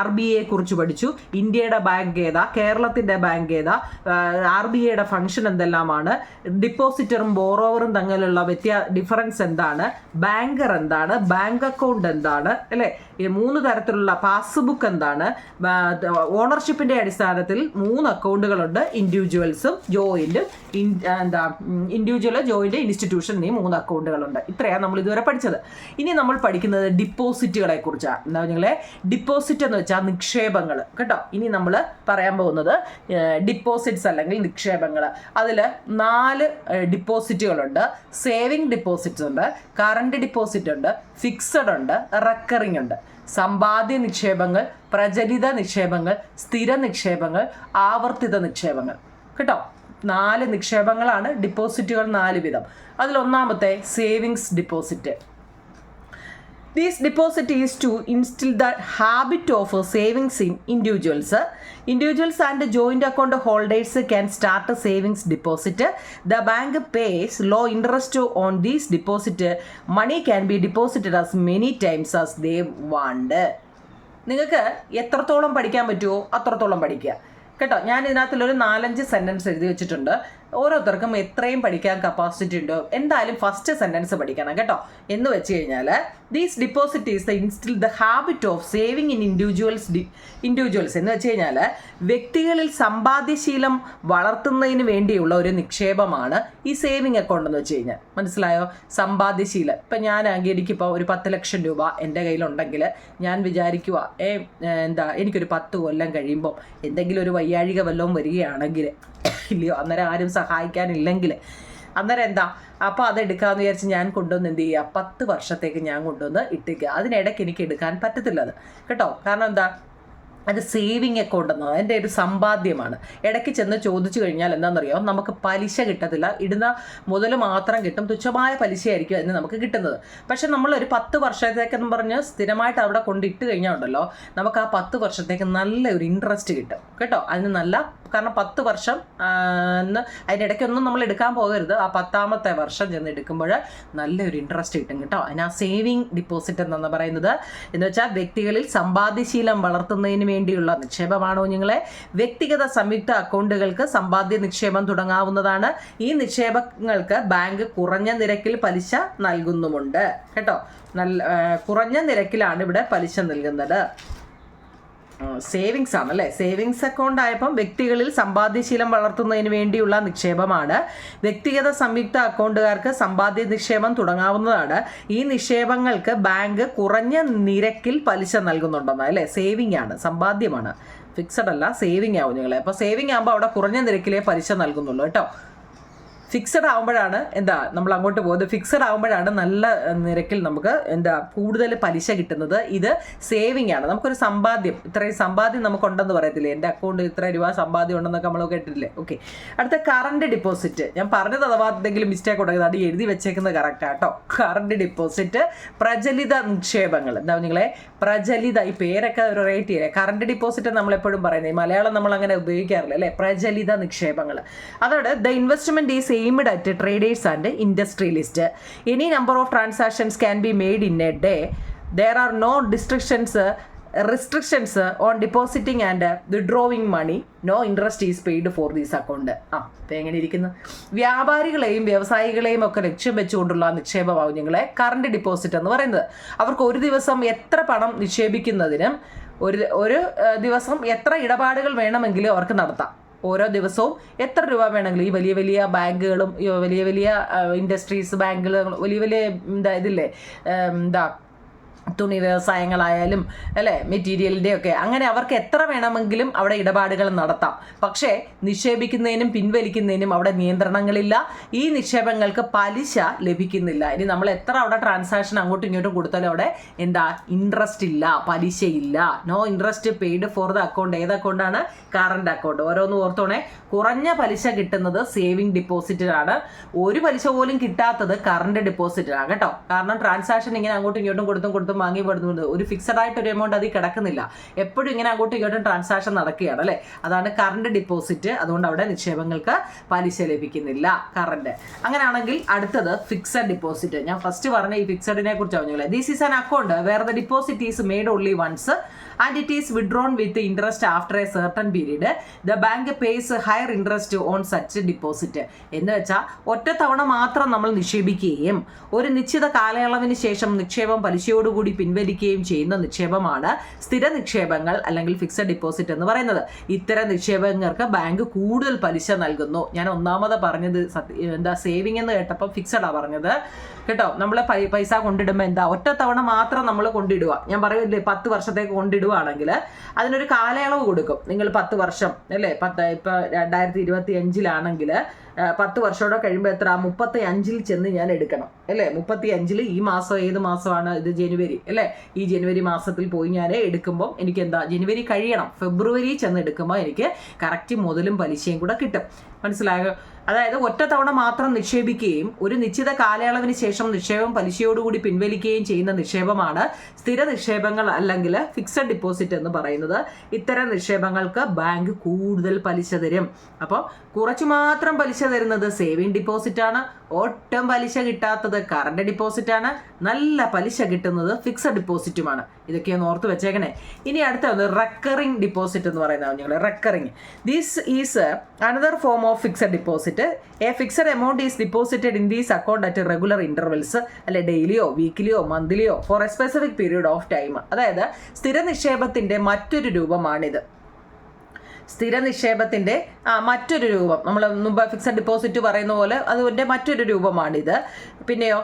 RBI കുറിച്ച് പഠിച്ചു. ഇന്ത്യയുടെ ബാങ്ക് ഏതാ, കേരളത്തിൻ്റെ ബാങ്ക് ഏതാ, RBIയുടെ ഫംഗ്ഷൻ എന്തെല്ലാമാണ്, ഡിപ്പോസിറ്ററും ബോറോവറും തമ്മിലുള്ള ഡിഫറൻസ് എന്താണ്, ബാങ്കർ എന്താണ്, ബാങ്ക് അക്കൗണ്ട് എന്താണ്, അല്ലേ. ഈ 3 തരത്തിലുള്ള പാസ്ബുക്ക് എന്താണ്, ഓണർഷിപ്പിന്റെ അടിസ്ഥാനത്തിൽ 3 അക്കൗണ്ടുകളുണ്ട്, ഇൻഡിവിജ്വൽസും ജോയിന്റും, ഇൻഡിവിജ്വൽ, ജോയിന്റ്, ഇൻസ്റ്റിറ്റ്യൂഷൻ എന്നീ 3 അക്കൗണ്ടുകളുണ്ട്. ഇത്രയാണ് നമ്മൾ ഇതുവരെ പഠിച്ചത്. ഇനി നമ്മൾ പഠിക്കുന്നത് ഡിപ്പോസിറ്റുകളെ കുറിച്ചാണ്. നിങ്ങളെ ഡിപ്പോസിറ്റ് എന്ന് വെച്ചാൽ നിക്ഷേപങ്ങൾ കേട്ടോ. ഇനി നമ്മൾ പറയാൻ പോകുന്നത് ഡിപ്പോസിറ്റ്സ് അല്ലെങ്കിൽ നിക്ഷേപങ്ങൾ. അതിൽ 4 ഡിപ്പോസിറ്റുകളുണ്ട്. സേവിങ് ഡിപ്പോസിറ്റ്സ് ഉണ്ട്, കറണ്ട് ഡിപ്പോസിറ്റ് ഉണ്ട്, ഫിക്സഡ് ഉണ്ട്, റെക്കറിംഗ് ഉണ്ട്. സമ്പാദ്യ നിക്ഷേപങ്ങൾ, പ്രചലിത നിക്ഷേപങ്ങൾ, സ്ഥിര നിക്ഷേപങ്ങൾ, ആവർത്തിത നിക്ഷേപങ്ങൾ. കേട്ടോ, 4 നിക്ഷേപങ്ങളാണ്. ഡിപ്പോസിറ്റുകൾ 4 വിധം. അതിൽ ഒന്നാമത്തെ savings deposit. This deposit is to instill the habit of savings in individuals. Individuals and joint account holders can start a savings deposit. The bank pays low interest on this deposit. Money can be deposited as many times as they want. നിങ്ങൾക്ക് എത്രത്തോളം പഠിക്കാൻ പറ്റുമോ അത്രത്തോളം പഠിക്കുക കേട്ടോ. ഞാൻ ഇതിനകത്തുള്ളൊരു 4-5 sentence എഴുതി വെച്ചിട്ടുണ്ട്. ഓരോരുത്തർക്കും എത്രയും പഠിക്കാൻ കപ്പാസിറ്റി ഉണ്ടോ എന്തായാലും ഫസ്റ്റ് സെൻറ്റൻസ് പഠിക്കണം കേട്ടോ. എന്ന് വെച്ച് കഴിഞ്ഞാൽ these deposit is the ഇൻസ്റ്റിൽ the habit of saving in individuals എന്ന് വെച്ച് കഴിഞ്ഞാൽ വ്യക്തികളിൽ സമ്പാദ്യശീലം വളർത്തുന്നതിന് വേണ്ടിയുള്ള ഒരു നിക്ഷേപമാണ് ഈ സേവിങ് അക്കൗണ്ട് എന്ന് വെച്ച് കഴിഞ്ഞാൽ. മനസ്സിലായോ? സമ്പാദ്യശീലം. ഇപ്പം എനിക്കിപ്പോൾ ഒരു 10 ലക്ഷം രൂപ എൻ്റെ കയ്യിലുണ്ടെങ്കിൽ ഞാൻ വിചാരിക്കുക എനിക്കൊരു 10 കൊല്ലം കഴിയുമ്പോൾ എന്തെങ്കിലും ഒരു വയ്യാഴിക വല്ലതും വരികയാണെങ്കിൽ ഇല്ലയോ, അന്നേരം ആരും സഹായിക്കാനില്ലെങ്കിൽ അന്നേരം അപ്പോൾ അതെടുക്കാമെന്ന് വിചാരിച്ച് ഞാൻ കൊണ്ടുവന്ന് എന്ത് ചെയ്യുക, 10 വർഷത്തേക്ക് ഞാൻ കൊണ്ടുവന്ന് ഇട്ടിക്കുക. അതിനിടയ്ക്ക് എനിക്ക് എടുക്കാൻ പറ്റത്തില്ല അത് കേട്ടോ. കാരണം അത് സേവിങ് അക്കൗണ്ട് എന്നത് അതിൻ്റെ ഒരു സമ്പാദ്യമാണ്. ഇടയ്ക്ക് ചെന്ന് ചോദിച്ചു കഴിഞ്ഞാൽ എന്താണെന്നറിയോ, നമുക്ക് പലിശ കിട്ടത്തില്ല. ഇടുന്ന മുതൽ മാത്രം കിട്ടും, തുച്ഛമായ പലിശയായിരിക്കും അതിന് നമുക്ക് കിട്ടുന്നത്. പക്ഷെ നമ്മളൊരു 10 വർഷത്തേക്കെന്ന് പറഞ്ഞ് സ്ഥിരമായിട്ട് അവിടെ കൊണ്ടിട്ട് കഴിഞ്ഞാൽ ഉണ്ടല്ലോ, നമുക്ക് ആ 10 വർഷത്തേക്ക് നല്ല ഒരു ഇൻട്രസ്റ്റ് കിട്ടും കേട്ടോ. അതിന് നല്ല, കാരണം 10 വർഷം അതിനിടയ്ക്കൊന്നും നമ്മൾ എടുക്കാൻ പോകരുത്. ആ 10ാമത്തെ വർഷം ചെന്ന് എടുക്കുമ്പോൾ നല്ലൊരു ഇൻട്രസ്റ്റ് കിട്ടും കേട്ടോ. അതിന് ആ സേവിങ് ഡിപ്പോസിറ്റ് എന്നാണ് പറയുന്നത്. എന്ന് വെച്ചാൽ വ്യക്തികളിൽ സമ്പാദ്യശീലം വളർത്തുന്നതിന് വേണ്ടിയുള്ള നിക്ഷേപമാണോ നിങ്ങളെ. വ്യക്തിഗത സംയുക്ത അക്കൗണ്ടുകൾക്ക് സമ്പാദ്യ നിക്ഷേപം തുടങ്ങാവുന്നതാണ്. ഈ നിക്ഷേപങ്ങൾക്ക് ബാങ്ക് കുറഞ്ഞ നിരക്കിൽ പലിശ നൽകുന്നുമുണ്ട് കേട്ടോ. കുറഞ്ഞ നിരക്കിലാണ് ഇവിടെ പലിശ നൽകുന്നത്. സേവിങ്സ് ആണല്ലേ. സേവിങ്സ് അക്കൗണ്ട് ആയപ്പം വ്യക്തികളിൽ സമ്പാദ്യശീലം വളർത്തുന്നതിന് വേണ്ടിയുള്ള നിക്ഷേപമാണ്. വ്യക്തിഗത സംയുക്ത അക്കൗണ്ടുകാർക്ക് സമ്പാദ്യ നിക്ഷേപം തുടങ്ങാവുന്നതാണ്. ഈ നിക്ഷേപങ്ങൾക്ക് ബാങ്ക് കുറഞ്ഞ നിരക്കിൽ പലിശ നൽകുന്നുണ്ടെന്ന് അല്ലേ. സേവിങ് ആണ്, സമ്പാദ്യമാണ്, ഫിക്സഡ് അല്ല. സേവിങ് ആവും നിങ്ങളെ. അപ്പോൾ സേവിങ് ആകുമ്പോൾ അവിടെ കുറഞ്ഞ നിരക്കിലേ പലിശ നൽകുന്നുള്ളൂ കേട്ടോ. ഫിക്സഡ് ആകുമ്പോഴാണ് നമ്മൾ അങ്ങോട്ട് പോകുന്നത്. ഫിക്സഡ് ആകുമ്പോഴാണ് നല്ല നിരക്കിൽ നമുക്ക് കൂടുതൽ പലിശ കിട്ടുന്നത്. ഇത് സേവിങ് ആണ്. നമുക്കൊരു സമ്പാദ്യം, ഇത്രയും സമ്പാദ്യം നമുക്കുണ്ടെന്ന് പറയത്തില്ലേ, എൻ്റെ അക്കൗണ്ട് ഇത്ര രൂപ സമ്പാദ്യം ഉണ്ടെന്നൊക്കെ നമ്മൾ കേട്ടിട്ടില്ലേ. ഓക്കെ, അടുത്ത കറണ്ട് ഡിപ്പോസിറ്റ്. ഞാൻ പറഞ്ഞത് അഥവാ എന്തെങ്കിലും മിസ്റ്റേക്ക് ഉണ്ടെങ്കിൽ അത് എഴുതി വെച്ചേക്കുന്നത് കറക്റ്റാണ് കേട്ടോ. കറണ്ട് ഡിപ്പോസിറ്റ്, പ്രചലിത നിക്ഷേപങ്ങൾ. നിങ്ങളെ പ്രചലിത, ഈ പേരൊക്കെ ഒരു റേറ്റ് ചെയ്യേ. കറണ്ട് ഡിപ്പോസിറ്റ് നമ്മളെപ്പോഴും പറയുന്നത്, മലയാളം നമ്മൾ അങ്ങനെ ഉപയോഗിക്കാറില്ല അല്ലേ. പ്രചലിത നിക്ഷേപങ്ങൾ. അതോടെ the investment is aimed at traders and industrialists. Any number of transactions can be made in a day. There are no restrictions on depositing and withdrawing money. No interest is paid for this account. അപ്പോൾ എങ്ങനെ ഇരിക്കുന്നു? വ്യാപാരികളെയും വ്യവസായികളെയും ഒക്കെ ലക്ഷ്യം വെച്ചുകൊണ്ടുള്ള നിക്ഷേപമാകും നിങ്ങളെ current deposit എന്ന് പറയുന്നത്. അവർക്ക് ഒരു ദിവസം എത്ര പണം നിക്ഷേപിക്കുന്നതിനും ഒരു ദിവസം എത്ര ഇടപാടുകൾ വേണമെങ്കിലും അവർക്ക് നടത്താം. ഓരോ ദിവസവും എത്ര രൂപ വേണമെങ്കിലും ഈ വലിയ വലിയ ബാങ്കുകളും വലിയ വലിയ ഇൻഡസ്ട്രീസ് ബാങ്കുകളും വലിയ വലിയ ഇതില്ലേ തുണി വ്യവസായങ്ങളായാലും അല്ലേ, മെറ്റീരിയലിൻ്റെ ഒക്കെ, അങ്ങനെ അവർക്ക് എത്ര വേണമെങ്കിലും അവിടെ ഇടപാടുകൾ നടത്താം. പക്ഷേ നിക്ഷേപിക്കുന്നതിനും പിൻവലിക്കുന്നതിനും അവിടെ നിയന്ത്രണങ്ങളില്ല. ഈ നിക്ഷേപങ്ങൾക്ക് പലിശ ലഭിക്കുന്നില്ല. ഇനി നമ്മൾ എത്ര അവിടെ ട്രാൻസാക്ഷൻ അങ്ങോട്ടും ഇങ്ങോട്ടും കൊടുത്താലും അവിടെ ഇൻട്രസ്റ്റ് ഇല്ല, പലിശയില്ല. No interest paid for the account. ഏത് അക്കൗണ്ടാണ്? Current account. ഓരോന്ന് ഓർത്തോണേ. കുറഞ്ഞ പലിശ കിട്ടുന്നത് സേവിങ് ഡിപ്പോസിറ്റിലാണ്. ഒരു പലിശ പോലും കിട്ടാത്തത് കറണ്ട് ഡിപ്പോസിറ്റിലാണ് കേട്ടോ. കാരണം ട്രാൻസാക്ഷൻ ഇങ്ങനെ അങ്ങോട്ടും ഇങ്ങോട്ടും കൊടുത്തും വാങ്ങി കൊടുത്തുകൊണ്ട് ഒരു ഫിക്സഡ് ആയിട്ട് ഒരു എമൗണ്ട് അതിൽ കിടക്കുന്നില്ല. എപ്പോഴും ഇങ്ങനെ അങ്ങോട്ടും ഇങ്ങോട്ടും ട്രാൻസാക്ഷൻ നടക്കുകയാണ് അല്ലേ. അതാണ് കറണ്ട് ഡിപ്പോസിറ്റ്. അതുകൊണ്ട് അവിടെ നിക്ഷേപങ്ങൾക്ക് പലിശ ലഭിക്കുന്നില്ല, കറണ്ട്. അങ്ങനെയാണെങ്കിൽ അടുത്തത് ഫിക്സഡ് ഡിപ്പോസിറ്റ്. ഞാൻ ഫസ്റ്റ് പറഞ്ഞ ഈ ഫിക്സഡിനെ കുറിച്ച് പറഞ്ഞില്ലേ. This is an account where the deposit is made only once and it is withdrawn with interest after a certain period. The bank pays higher interest on such deposit. എന്ന് വെച്ചാൽ ഒറ്റ തവണ മാത്രം നമ്മൾ നിക്ഷേപിക്കുകയും ഒരു നിശ്ചിത കാലയളവിന് ശേഷം നിക്ഷേപം പലിശയോടുകൂടി പിൻവലിക്കുകയും ചെയ്യുന്ന നിക്ഷേപമാണ് സ്ഥിര നിക്ഷേപങ്ങൾ അല്ലെങ്കിൽ ഫിക്സഡ് ഡിപ്പോസിറ്റ് എന്ന് പറയുന്നത്. ഇത്തരം നിക്ഷേപങ്ങൾക്ക് ബാങ്ക് കൂടുതൽ പലിശ നൽകുന്നു. ഞാൻ ഒന്നാമത് പറഞ്ഞത് സേവിങ് എന്ന് കേട്ടപ്പോൾ ഫിക്സഡാണ് പറഞ്ഞത് കേട്ടോ. നമ്മൾ പൈസ കൊണ്ടിടുമ്പോൾ എന്താ, ഒറ്റ തവണ മാത്രം നമ്മൾ കൊണ്ടിടുക. ഞാൻ പറയില്ലേ 10 വർഷത്തേക്ക് കൊണ്ടിടുകയാണെങ്കിൽ അതിനൊരു കാലയളവ് കൊടുക്കും. നിങ്ങൾ 10 വർഷം അല്ലേ, ഇപ്പം 2025 10 വർഷമോടെ കഴിയുമ്പോൾ എത്ര, 35 ചെന്ന് ഞാൻ എടുക്കണം അല്ലേ. 35 ഈ മാസം ഏത് മാസമാണ് ഇത്, ജനുവരി അല്ലേ. ഈ ജനുവരി മാസത്തിൽ പോയി ഞാൻ എടുക്കുമ്പോൾ എനിക്ക് എന്താ, ജനുവരി കഴിയണം, ഫെബ്രുവരി ചെന്ന് എടുക്കുമ്പോൾ എനിക്ക് കറക്റ്റ് മുതലും പലിശയും കൂടെ കിട്ടും. മനസ്സിലായോ? അതായത് ഒറ്റ തവണ മാത്രം നിക്ഷേപിക്കുകയും ഒരു നിശ്ചിത കാലയളവിന് ശേഷം നിക്ഷേപം പലിശയോടുകൂടി പിൻവലിക്കുകയും ചെയ്യുന്ന നിക്ഷേപമാണ് സ്ഥിര നിക്ഷേപങ്ങൾ അല്ലെങ്കിൽ ഫിക്സഡ് ഡിപ്പോസിറ്റ് എന്ന് പറയുന്നത്. ഇത്തരം നിക്ഷേപങ്ങൾക്ക് ബാങ്ക് കൂടുതൽ പലിശ തരും. അപ്പോൾ കുറച്ചു മാത്രം പലിശ തരുന്നത് സേവിങ് ഡിപ്പോസിറ്റ് ആണ്. ഒട്ടും പലിശ കിട്ടാത്തത് കറണ്ട് ഡിപ്പോസിറ്റ് ആണ്. നല്ല പലിശ കിട്ടുന്നത് ഫിക്സഡ് ഡിപ്പോസിറ്റുമാണ്. ഇതൊക്കെയൊന്ന് ഓർത്ത് വെച്ചേക്കണേ. ഇനി അടുത്ത റെക്കറിംഗ് ഡിപ്പോസിറ്റ് എന്ന് പറയുന്നത് നിങ്ങൾ recurring. This is another form of fixed deposit. A fixed amount is deposited in these account at regular intervals, അല്ലെ ഡെയിലിയോ വീക്കിലിയോ മന്ത്ലിയോ for a specific period of time. അതായത് സ്ഥിര നിക്ഷേപത്തിന്റെ മറ്റൊരു രൂപമാണിത്. സ്ഥിര നിക്ഷേപത്തിന്റെ മറ്റൊരു രൂപം, നമ്മൾ മുമ്പ് ഫിക്സഡ് ഡിപ്പോസിറ്റ് പറയുന്ന പോലെ അതിൻ്റെ മറ്റൊരു രൂപമാണിത്. പിന്നെയോ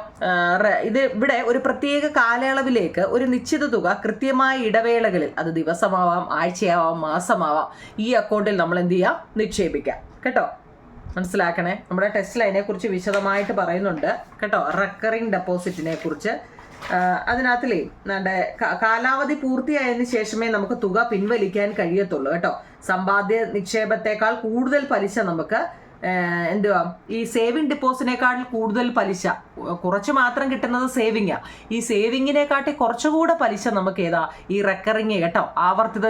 ഇത് ഇവിടെ ഒരു പ്രത്യേക കാലയളവിലേക്ക് ഒരു നിശ്ചിത തുക കൃത്യമായ ഇടവേളകളിൽ, അത് ദിവസമാവാം, ആഴ്ചയാവാം, മാസമാവാം, ഈ അക്കൗണ്ടിൽ നമ്മൾ എന്ത് ചെയ്യാം, നിക്ഷേപിക്കാം കേട്ടോ. മനസ്സിലാക്കണേ. നമ്മുടെ ടെസ്റ്റിൽ അതിനെക്കുറിച്ച് വിശദമായിട്ട് പറയുന്നുണ്ട് കേട്ടോ, റെക്കറിംഗ് ഡെപ്പോസിറ്റിനെ കുറിച്ച്. അതിനകത്തിലേ കാലാവധി പൂർത്തിയായതിനു ശേഷമേ നമുക്ക് തുക പിൻവലിക്കാൻ കഴിയത്തുള്ളൂ കേട്ടോ. സമ്പാദ്യ നിക്ഷേപത്തെക്കാൾ കൂടുതൽ പലിശ നമുക്ക് എന്തുവാ, ഈ സേവിങ് ഡിപ്പോസിറ്റിനേക്കാൾ കൂടുതൽ പലിശ, കുറച്ച് മാത്രം കിട്ടുന്നത് സേവിങ്ങാ. ഈ സേവിങ്ങിനെക്കാട്ടി കുറച്ചുകൂടെ പലിശ നമുക്ക് ഏതാ, ഈ റെക്കറിങ് കേട്ടോ, ആവർത്തിത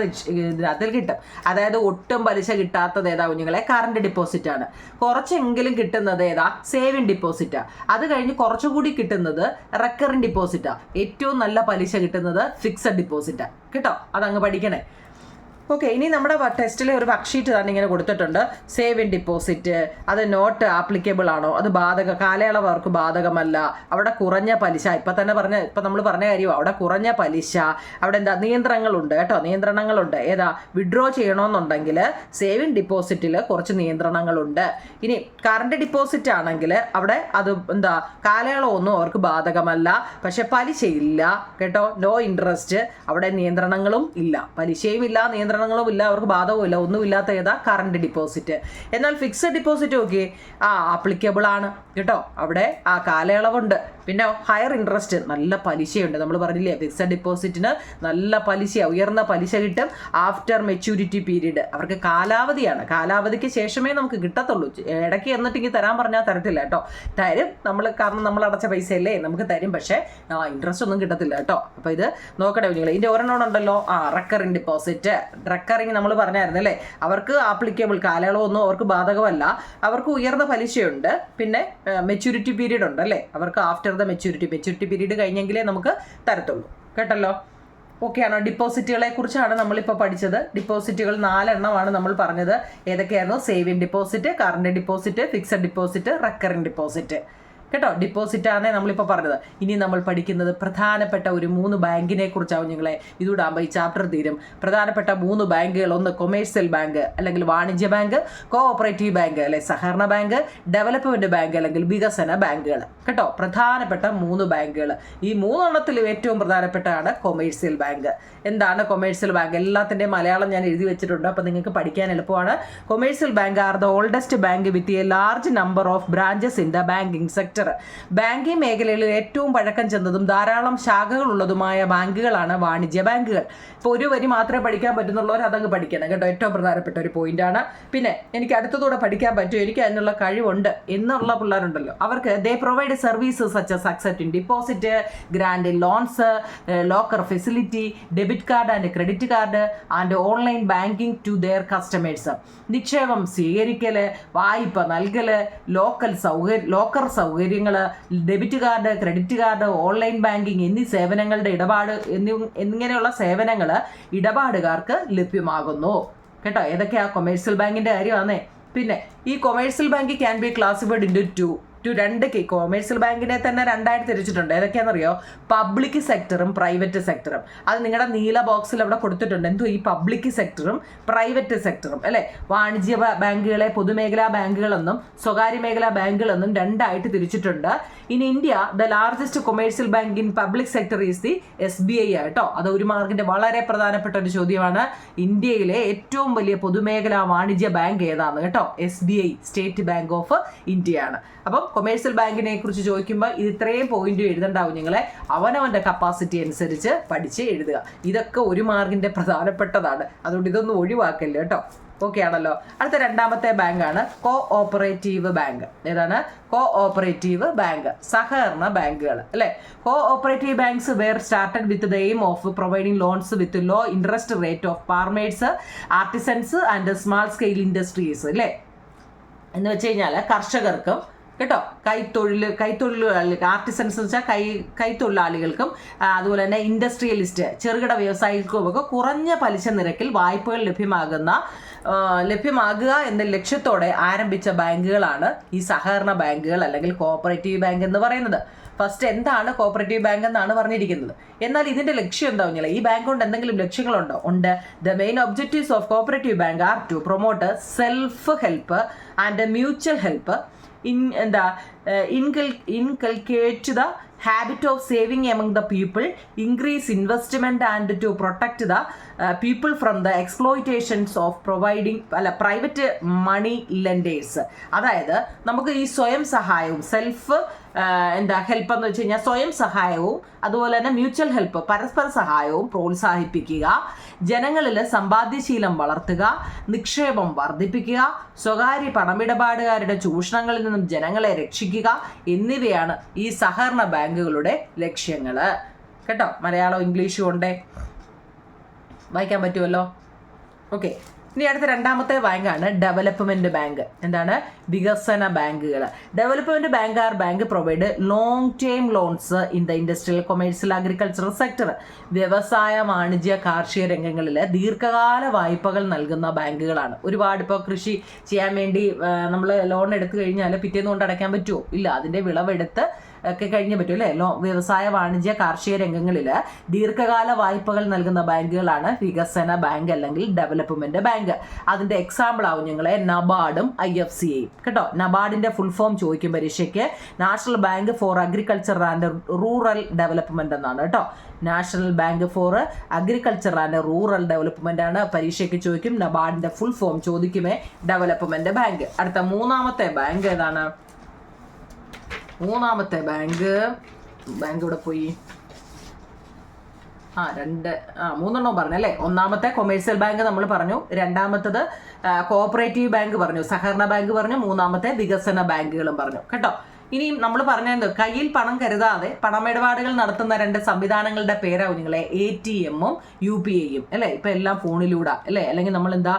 അതിൽ കിട്ടും. അതായത് ഒട്ടും പലിശ കിട്ടാത്തത് ഏതാ കുഞ്ഞുങ്ങളെ, കറണ്ട് ഡിപ്പോസിറ്റ് ആണ്. കുറച്ചെങ്കിലും കിട്ടുന്നത് ഏതാ, സേവിങ് ഡിപ്പോസിറ്റാ. അത് കഴിഞ്ഞ് കുറച്ചുകൂടി കിട്ടുന്നത് റെക്കറിങ് ഡിപ്പോസിറ്റാ. ഏറ്റവും നല്ല പലിശ കിട്ടുന്നത് ഫിക്സഡ് ഡിപ്പോസിറ്റാ കേട്ടോ. അതങ്ങ് പഠിക്കണേ. ഓക്കെ, ഇനി നമ്മുടെ ടെസ്റ്റിലെ ഒരു വർക്ക്ഷീറ്റ് തന്നെ ഇങ്ങനെ കൊടുത്തിട്ടുണ്ട്. സേവിങ് ഡിപ്പോസിറ്റ് അത് നോട്ട് ആപ്ലിക്കബിൾ ആണോ, അത് കാലയളവ് അവർക്ക് ബാധകമല്ല, അവിടെ കുറഞ്ഞ പലിശ, ഇപ്പം നമ്മൾ പറഞ്ഞ കാര്യം, അവിടെ കുറഞ്ഞ പലിശ, അവിടെ എന്താ നിയന്ത്രണങ്ങളുണ്ട് കേട്ടോ, നിയന്ത്രണങ്ങളുണ്ട്. ഏതാ, വിഡ്രോ ചെയ്യണമെന്നുണ്ടെങ്കിൽ സേവിങ് ഡിപ്പോസിറ്റിൽ കുറച്ച് നിയന്ത്രണങ്ങളുണ്ട്. ഇനി കറണ്ട് ഡിപ്പോസിറ്റ് ആണെങ്കിൽ അവിടെ അത് എന്താ, കാലയളവൊന്നും അവർക്ക് ബാധകമല്ല, പക്ഷെ പലിശയില്ല കേട്ടോ, നോ ഇൻട്രസ്റ്റ്, അവിടെ നിയന്ത്രണങ്ങളും ഇല്ല, പലിശയും ഇല്ല, നിയന്ത്രണങ്ങളും ഇല്ല, അവർക്ക് ബാധകമില്ല, ഒന്നുമില്ലാത്ത ഏതാ, കറണ്ട് ഡിപ്പോസിറ്റ്. എന്നാൽ ഫിക്സഡ് ഡിപ്പോസിറ്റ് നോക്കി ആപ്ലിക്കബിൾ ആണ് കേട്ടോ, അവിടെ ആ കാലയളവുണ്ട്, പിന്നെ ഹയർ ഇൻട്രസ്റ്റ്, നല്ല പലിശയുണ്ട്. നമ്മൾ പറഞ്ഞില്ലേ ഫിക്സഡ് ഡിപ്പോസിറ്റിന് നല്ല പലിശ, ഉയർന്ന പലിശ കിട്ടും ആഫ്റ്റർ മെച്യൂരിറ്റി പീരീഡ്. അവർക്ക് കാലാവധിയാണ്, കാലാവധിക്ക് ശേഷമേ നമുക്ക് കിട്ടത്തുള്ളൂ. ഇടയ്ക്ക് എന്നിട്ടെങ്കിൽ തരാൻ പറഞ്ഞാൽ തരത്തില്ല കേട്ടോ, തരും നമ്മൾ, കാരണം നമ്മൾ അടച്ച പൈസയല്ലേ, നമുക്ക് തരും, പക്ഷേ ഇൻട്രസ്റ്റ് ഒന്നും കിട്ടത്തില്ല കേട്ടോ. അപ്പോൾ ഇത് നോക്കട്ടെ നിങ്ങൾ. ഇതിൻ്റെ ഒരെണ്ണം ഉണ്ടല്ലോ, റെക്കറിംഗ് ഡിപ്പോസിറ്റ്. റെക്കറിംഗ് നമ്മൾ പറഞ്ഞായിരുന്നു അല്ലേ, അവർക്ക് ആപ്ലിക്കബിൾ, കാലയളവൊന്നും അവർക്ക് ബാധകമല്ല, അവർക്ക് ഉയർന്ന പലിശയുണ്ട്, പിന്നെ മെച്യൂരിറ്റി പീരീഡ് ഉണ്ട് അല്ലേ, അവർക്ക് ആഫ്റ്റർ ദ മെച്യൂരിറ്റി പീരീഡ് കഴിഞ്ഞെങ്കിലേ നമുക്ക് തരത്തുള്ളൂ കേട്ടല്ലോ. ഓക്കെ ആണോ? ഡിപ്പോസിറ്റുകളെ കുറിച്ചാണ് നമ്മളിപ്പോൾ പഠിച്ചത്. ഡിപ്പോസിറ്റുകൾ 4 എണ്ണമാണ് നമ്മൾ പറഞ്ഞത്. ഏതൊക്കെയായിരുന്നു? Saving deposit, current deposit, fixed deposit, recurring deposit കേട്ടോ. ഡിപ്പോസിറ്റാണ് നമ്മളിപ്പോൾ പറഞ്ഞത്. ഇനി നമ്മൾ പഠിക്കുന്നത് പ്രധാനപ്പെട്ട ഒരു 3 ബാങ്കിനെ കുറിച്ചാവും നിങ്ങളെ. ഇതുകൂടെ ആകുമ്പോൾ ഈ ചാപ്റ്റർ തീരും. പ്രധാനപ്പെട്ട 3 ബാങ്കുകൾ, ഒന്ന് കൊമേഴ്സ്യൽ ബാങ്ക് അല്ലെങ്കിൽ വാണിജ്യ ബാങ്ക്, കോഓപ്പറേറ്റീവ് ബാങ്ക് അല്ലെ സഹകരണ ബാങ്ക്, ഡെവലപ്മെന്റ് ബാങ്ക് അല്ലെങ്കിൽ വികസന ബാങ്കുകൾ കേട്ടോ. പ്രധാനപ്പെട്ട 3 ബാങ്കുകൾ. ഈ 3 എണ്ണത്തിലും ഏറ്റവും പ്രധാനപ്പെട്ടതാണ് കൊമേഴ്സ്യൽ ബാങ്ക്. എന്താണ് കൊമേഴ്സ്യൽ ബാങ്ക്? എല്ലാത്തിൻ്റെയും മലയാളം ഞാൻ എഴുതി വെച്ചിട്ടുണ്ട്, അപ്പോൾ നിങ്ങൾക്ക് പഠിക്കാൻ എളുപ്പമാണ്. Commercial bank are the oldest bank with a large number of branches in the banking sector. Banking മേഖലയിൽ ഏറ്റവും പഴക്കം ചെന്നതും ധാരാളം ശാഖകളുള്ളതുമായ ബാങ്കുകളാണ് വാണിജ്യ ബാങ്കുകൾ. ഇപ്പോൾ ഒരു വരി മാത്രമേ പഠിക്കാൻ പറ്റുന്നുള്ളവർ അതങ്ങ് പഠിക്കണം കേട്ടോ, ഏറ്റവും പ്രധാനപ്പെട്ട ഒരു പോയിന്റാണ്. പിന്നെ എനിക്ക് അടുത്തതോടെ പഠിക്കാൻ പറ്റും, എനിക്ക് അതിനുള്ള കഴിവുണ്ട് എന്നുള്ള പിള്ളേരുണ്ടല്ലോ, അവർക്ക് they provide services such accepting deposit, grant loans, locker facility, debit card and credit card and online banking to their customers. നിക്ഷേപം സ്വീകരിക്കൽ, വായ്പ നൽകൽ, ലോക്കർ സൗകര്യങ്ങൾ, debit card, credit card, online banking എന്നീ സേവനങ്ങളുടെ എന്നിങ്ങനെയുള്ള സേവനങ്ങൾ ഇടപാടുകാർക്ക് ലഭ്യമാകുന്നു കേട്ടോ. ഏതൊക്കെയാ? കൊമേഴ്സ്യൽ ബാങ്കിന്റെ കാര്യമാണേ. പിന്നെ ഈ commercial bank can be classified into രണ്ട് കൊമേഴ്സ്യൽ ബാങ്കിനെ തന്നെ രണ്ടായിട്ട് തിരിച്ചിട്ടുണ്ട്. ഏതൊക്കെയാണെന്നറിയോ? പബ്ലിക് സെക്ടറും പ്രൈവറ്റ് സെക്ടറും. അത് നിങ്ങളുടെ നീല ബോക്സിൽ അവിടെ കൊടുത്തിട്ടുണ്ട്. എന്തോ ഈ പബ്ലിക് സെക്ടറും പ്രൈവറ്റ് സെക്ടറും അല്ലേ? വാണിജ്യ ബാങ്കുകളെ പൊതുമേഖലാ ബാങ്കുകളെന്നും സ്വകാര്യ മേഖലാ ബാങ്കുകളെന്നും രണ്ടായിട്ട് തിരിച്ചിട്ടുണ്ട്. In India the largest commercial bank in public sector is the SBI കേട്ടോ. അത് 1 മാർക്കിന്റെ വളരെ പ്രധാനപ്പെട്ട ഒരു ചോദ്യമാണ്. ഇന്ത്യയിലെ ഏറ്റവും വലിയ പൊതുമേഖലാ വാണിജ്യ ബാങ്ക് ഏതാണ് കേട്ടോ? SBI, state bank of India ആണ്. അപ്പം കൊമേഴ്സ്യൽ ബാങ്കിനെ കുറിച്ച് ചോദിക്കുമ്പോൾ ഇത്രയും പോയിന്റ് എഴുതണ്ടാവും. നിങ്ങളെ അവനവന്റെ കപ്പാസിറ്റി അനുസരിച്ച് പഠിച്ച് എഴുതുക. ഇതൊക്കെ 1 മാർക്കിന്റെ പ്രധാനപ്പെട്ടതാണ്. അതുകൊണ്ട് ഇതൊന്നും ഒഴിവാക്കല്ലേ കേട്ടോ. ഓക്കെ ആണല്ലോ. അടുത്ത രണ്ടാമത്തെ ബാങ്കാണ് കോ ഓപ്പറേറ്റീവ് ബാങ്ക്. ഏതാണ്? കോ ഓപ്പറേറ്റീവ് ബാങ്ക്, സഹകരണ ബാങ്കുകൾ അല്ലെ? Cooperative banks were started with the aim of providing loans with low interest rate of farmers, artisans and small scale industries അല്ലേ? എന്ന് വെച്ച് കഴിഞ്ഞാൽ കർഷകർക്കും കേട്ടോ, കൈത്തൊഴിലാളികൾക്ക്, ആർട്ടിസൻസ് എന്ന് വെച്ചാൽ കൈത്തൊഴിലാളികൾക്കും അതുപോലെ തന്നെ ഇൻഡസ്ട്രിയലിസ്റ്റ്, ചെറുകിട വ്യവസായികൾക്കും ഒക്കെ കുറഞ്ഞ പലിശ നിരക്കിൽ വായ്പകൾ ലഭ്യമാകുക എന്ന ലക്ഷ്യത്തോടെ ആരംഭിച്ച ബാങ്കുകളാണ് ഈ സഹകരണ ബാങ്കുകൾ അല്ലെങ്കിൽ കോഓപ്പറേറ്റീവ് ബാങ്ക് എന്ന് പറയുന്നത്. ഫസ്റ്റ് എന്താണ് കോഓപ്പറേറ്റീവ് ബാങ്ക് എന്നാണ് പറഞ്ഞിരിക്കുന്നത്. എന്നാൽ ഇതിന്റെ ലക്ഷ്യം എന്താ? ഈ ബാങ്ക് കൊണ്ട് എന്തെങ്കിലും ലക്ഷ്യങ്ങളുണ്ടോ? ഉണ്ട്. The main objectives of cooperative bank are to promote self help and mutual help, inculcate the habit of saving among the people, increase investment and to protect the people from the exploitations of private money lenders. അതായത് നമുക്ക് ഈ സ്വയം സഹായവും self help എന്ന് വെച്ച് കഴിഞ്ഞാൽ സ്വയം സഹായവും അതുപോലെ തന്നെ മ്യൂച്വൽ ഹെൽപ്പ്, പരസ്പര സഹായവും പ്രോത്സാഹിപ്പിക്കുക, ജനങ്ങളിൽ സമ്പാദ്യശീലം വളർത്തുക, നിക്ഷേപം വർദ്ധിപ്പിക്കുക, സ്വകാര്യ പണമിടപാടുകാരുടെ ചൂഷണങ്ങളിൽ നിന്നും ജനങ്ങളെ രക്ഷിക്കുക എന്നിവയാണ് ഈ സഹകരണ ബാങ്കുകളുടെ ലക്ഷ്യങ്ങൾ കേട്ടോ. മലയാളം ഇംഗ്ലീഷും ഉണ്ടേ, വായിക്കാൻ പറ്റുമല്ലോ. ഓക്കെ, ഇനി അടുത്ത രണ്ടാമത്തെ ബാങ്കാണ് ഡെവലപ്മെന്റ് ബാങ്ക്. എന്താണ്? വികസന ബാങ്കുകൾ. Development bank are bank provide long term loans in the industrial, commercial, agricultural sector. വ്യവസായ, വാണിജ്യ, കാർഷിക രംഗങ്ങളിൽ ദീർഘകാല വായ്പകൾ നൽകുന്ന ബാങ്കുകളാണ്. ഒരുപാട് ഇപ്പോൾ കൃഷി ചെയ്യാൻ വേണ്ടി നമ്മൾ ലോൺ എടുത്തു കഴിഞ്ഞാൽ പിറ്റേന്ന് കൊണ്ട് അടയ്ക്കാൻ പറ്റുമോ? ഇല്ല. അതിന്റെ വിളവെടുത്ത് ഒക്കെ കഴിഞ്ഞ് പറ്റും അല്ലേ? വ്യവസായ, വാണിജ്യ, കാർഷിക രംഗങ്ങളിൽ ദീർഘകാല വായ്പകൾ നൽകുന്ന ബാങ്കുകളാണ് വികസന ബാങ്ക് അല്ലെങ്കിൽ ഡെവലപ്മെന്റ് ബാങ്ക്. അതിന്റെ എക്സാമ്പിൾ ആവും ഞങ്ങളെ നബാർഡും IFCയും കേട്ടോ. നബാർഡിന്റെ ഫുൾ ഫോം ചോദിക്കും പരീക്ഷയ്ക്ക്. National bank for agriculture and rural development എന്നാണ് കേട്ടോ. National bank for agriculture and rural development ആണ് പരീക്ഷയ്ക്ക് ചോദിക്കും. നബാർഡിന്റെ ഫുൾ ഫോം ചോദിക്കുമേ ഡെവലപ്മെന്റ് ബാങ്ക്. അടുത്ത മൂന്നാമത്തെ ബാങ്ക് ഏതാണ്? മൂന്നാമത്തെ ബാങ്ക് ഇവിടെ പോയി. മൂന്നെണ്ണം പറഞ്ഞല്ലേ. ഒന്നാമത്തെ കൊമേഴ്സ്യൽ ബാങ്ക് നമ്മൾ പറഞ്ഞു, രണ്ടാമത്തത് കോഓപ്പറേറ്റീവ് ബാങ്ക് പറഞ്ഞു, സഹകരണ ബാങ്ക് പറഞ്ഞു, മൂന്നാമത്തെ വികസന ബാങ്കുകളും പറഞ്ഞു കേട്ടോ. ഇനിയും നമ്മൾ പറഞ്ഞത് കയ്യിൽ പണം കരുതാതെ പണമിടപാടുകൾ നടത്തുന്ന 2 സംവിധാനങ്ങളുടെ പേരാവും നിങ്ങളെ ATM-ഉം UPI-യും അല്ലേ? ഇപ്പൊ എല്ലാം ഫോണിലൂടെ അല്ലേ? അല്ലെങ്കിൽ നമ്മൾ എന്താ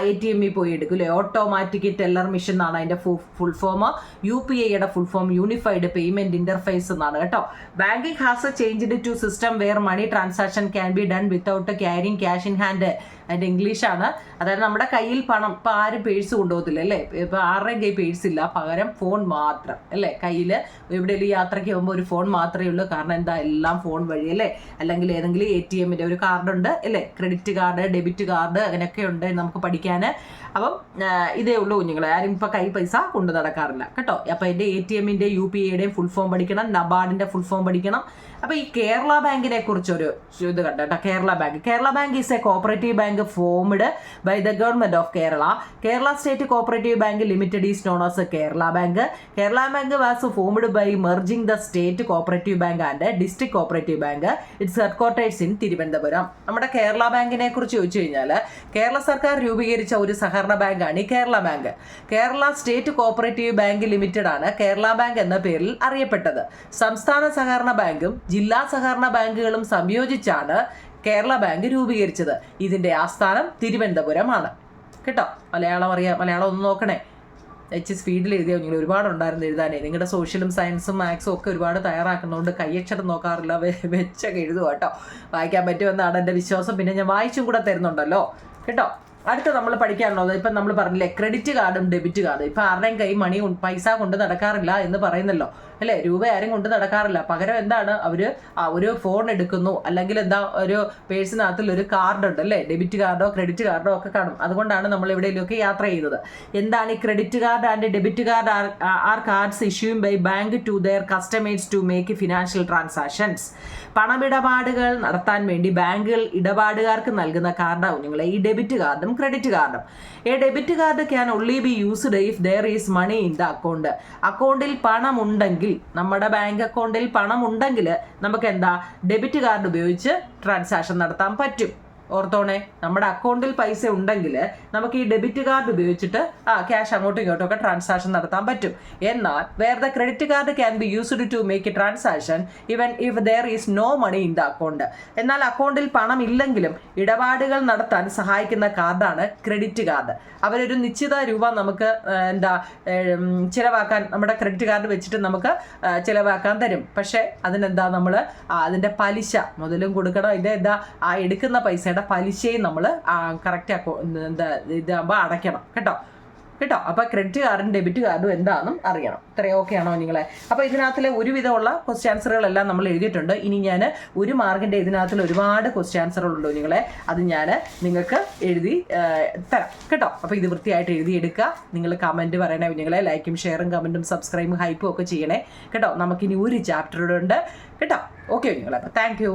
ATM-ൽ പോയി എടുക്കും അല്ലേ? ഓട്ടോമാറ്റിക് ടെല്ലർ മെഷീൻ എന്നാണ് അതിന്റെ ഫുൾ ഫോം. UPI-യുടെ full form unified payment interface എന്നാണ് കേട്ടോ. Banking has changed to system where money transaction can be done without carrying cash in hand. അതിന്റെ ഇംഗ്ലീഷാണ്. അതായത് നമ്മുടെ കയ്യിൽ പണം ഇപ്പൊ ആരും പേഴ്സ് കൊണ്ടുപോകത്തില്ല അല്ലേ? ഇപ്പൊ ആരുടെയും കയ്യിൽ പേഴ്സ് ഇല്ല, പകരം ഫോൺ മാത്രം അല്ലേ? കയ്യിൽ എവിടെയെങ്കിലും യാത്രയ്ക്ക് പോകുമ്പോൾ ഒരു ഫോൺ മാത്രമേ ഉള്ളൂ. കാരണം എന്താ? എല്ലാം ഫോൺ വഴി അല്ലേ? അല്ലെങ്കിൽ ഏതെങ്കിലും ATM-ന്റെ ഒരു കാർഡുണ്ട് അല്ലേ? ക്രെഡിറ്റ് കാർഡ്, ഡെബിറ്റ് കാർഡ്, അങ്ങനെയൊക്കെ ഉണ്ട് നമുക്ക് പഠിക്കാൻ. അപ്പം ഇതേ ഉള്ളൂ കുഞ്ഞുങ്ങളെ. ആരും ഇപ്പൊ കൈ പൈസ കൊണ്ടു നടക്കാറില്ല കേട്ടോ. അപ്പൊ എന്റെ ATM-ന്റെ UPI-യുടെയും ഫുൾ ഫോം പഠിക്കണം, നബാർഡിന്റെ ഫുൾ ഫോം പഠിക്കണം. അപ്പൊ ഈ കേരള ബാങ്കിനെ കുറിച്ചൊരു ഇത് കണ്ടോ. Kerala bank is a cooperative bank formed by the government of Kerala. Kerala state cooperative bank limited is known as Kerala bank. Kerala bank was formed by merging the state cooperative bank and district cooperative bank. Its headquarters in Thiruvananthapuram. നമ്മുടെ കേരള ബാങ്കിനെ കുറിച്ച് ചോദിച്ചു കഴിഞ്ഞാൽ കേരള സർക്കാർ രൂപീകരിച്ച ഒരു സഹകരണ ബാങ്കാണ് ഈ Kerala bank. Kerala state cooperative bank limited ആണ് കേരള ബാങ്ക് എന്ന പേരിൽ അറിയപ്പെട്ടത്. സംസ്ഥാന സഹകരണ ബാങ്കും ജില്ലാ സഹകരണ ബാങ്കുകളും സംയോജിച്ചാണ് കേരള ബാങ്ക് രൂപീകരിച്ചത്. ഇതിന്റെ ആസ്ഥാനം തിരുവനന്തപുരമാണ് കേട്ടോ. മലയാളം ഒന്ന് നോക്കണേ. സ്പീഡിൽ എഴുതിയോ? നിങ്ങൾ ഒരുപാടുണ്ടായിരുന്നു എഴുതാനേ. നിങ്ങളുടെ സോഷ്യലും സയൻസും മാത്സും ഒക്കെ ഒരുപാട് തയ്യാറാക്കുന്നതുകൊണ്ട് കയ്യക്ഷരം നോക്കാറില്ല, വെച്ചൊക്കെ എഴുതുക കേട്ടോ. വായിക്കാൻ പറ്റുമെന്നാണ് എൻ്റെ വിശ്വാസം. പിന്നെ ഞാൻ വായിച്ചും കൂടെ തരുന്നുണ്ടല്ലോ കേട്ടോ. അടുത്ത നമ്മൾ പഠിക്കാനുള്ളത് ഇപ്പം നമ്മൾ പറഞ്ഞില്ലേ ക്രെഡിറ്റ് കാർഡും ഡെബിറ്റ് കാർഡും. ഇപ്പം ആരുടെയും കൈ പൈസ കൊണ്ട് നടക്കാറില്ല എന്ന് പറയുന്നല്ലോ അല്ലേ, രൂപ ആരും കൊണ്ട് നടക്കാറില്ല. പകരം എന്താണ് അവർ ഒരു ഫോൺ എടുക്കുന്നു, അല്ലെങ്കിൽ എന്താ ഒരു പേഴ്സിനകത്തിൽ ഒരു കാർഡ് ഉണ്ട് അല്ലേ, ഡെബിറ്റ് കാർഡോ ക്രെഡിറ്റ് കാർഡോ ഒക്കെ കാണും. അതുകൊണ്ടാണ് നമ്മൾ എവിടെയെങ്കിലുമൊക്കെ യാത്ര ചെയ്തത്. എന്താണ് ഈ credit card and debit card are cards issued by bank to their customers to make financial transactions. പണമിടപാടുകൾ നടത്താൻ വേണ്ടി ബാങ്കുകൾ ഇടപാടുകാർക്ക് നൽകുന്ന കാർഡാണ് കുഞ്ഞുങ്ങളെ ഈ ഡെബിറ്റ് കാർഡും ക്രെഡിറ്റ് കാർഡും. A debit card can only be used if there is money in the account. അക്കൗണ്ടിൽ പണം ഉണ്ടെങ്കിൽ, നമ്മുടെ ബാങ്ക് അക്കൗണ്ടിൽ പണം ഉണ്ടെങ്കിൽ നമുക്ക് എന്താ ഡെബിറ്റ് കാർഡ് ഉപയോഗിച്ച് ട്രാൻസാക്ഷൻ നടത്താൻ പറ്റും. ഓർത്തോണേ, നമ്മുടെ അക്കൗണ്ടിൽ പൈസ ഉണ്ടെങ്കിൽ നമുക്ക് ഈ ഡെബിറ്റ് കാർഡ് ഉപയോഗിച്ചിട്ട് ക്യാഷ് അങ്ങോട്ടും ഇങ്ങോട്ടും ഒക്കെ ട്രാൻസാക്ഷൻ നടത്താൻ പറ്റും. എന്നാൽ where the credit card can be used to make a transaction even if there is no money in the account. എന്നാൽ അക്കൗണ്ടിൽ പണം ഇല്ലെങ്കിലും ഇടപാടുകൾ നടത്താൻ സഹായിക്കുന്ന കാർഡാണ് ക്രെഡിറ്റ് കാർഡ്. അവരൊരു നിശ്ചിത രൂപ നമുക്ക് ചിലവാക്കാൻ നമ്മുടെ ക്രെഡിറ്റ് കാർഡ് വെച്ചിട്ട് നമുക്ക് ചിലവാക്കാൻ തരും. പക്ഷേ അതിനെന്താ നമ്മൾ അതിൻ്റെ പലിശ മുതലും കൊടുക്കണം. അതിൻ്റെ എടുക്കുന്ന പൈസയുടെ പലിശയും നമ്മൾ കറക്റ്റ് ഇതാകുമ്പോൾ അടയ്ക്കണം കേട്ടോ. അപ്പോൾ ക്രെഡിറ്റ് കാർഡും ഡെബിറ്റ് കാർഡും എന്താണെന്നും അറിയണം. ഇത്രയും ഓക്കെ ആണോ നിങ്ങളെ? അപ്പോൾ ഇതിനകത്തിലെ ഒരുവിധമുള്ള ക്വസ്റ്റ്യൻ ആൻസറുകളെല്ലാം നമ്മൾ എഴുതിയിട്ടുണ്ട്. ഇനി ഞാൻ ഒരു മാർക്കിൻ്റെ ഇതിനകത്തിൽ ഒരുപാട് ക്വസ്റ്റ്യൻ ആൻസറുകളുണ്ടോ നിങ്ങളെ, അത് ഞാൻ നിങ്ങൾക്ക് എഴുതി തരാം കേട്ടോ. അപ്പോൾ ഇത് വൃത്തിയായിട്ട് എഴുതിയെടുക്കുക. നിങ്ങൾ കമൻറ്റ് പറയണേ നിങ്ങളെ, ലൈക്കും ഷെയറും കമൻറ്റും സബ്സ്ക്രൈബും ഹൈപ്പും ഒക്കെ ചെയ്യണേ കേട്ടോ. നമുക്കിനി ഒരു ചാപ്റ്ററുണ്ട് കേട്ടോ. ഓക്കെ നിങ്ങളെ, അപ്പോൾ താങ്ക് യു.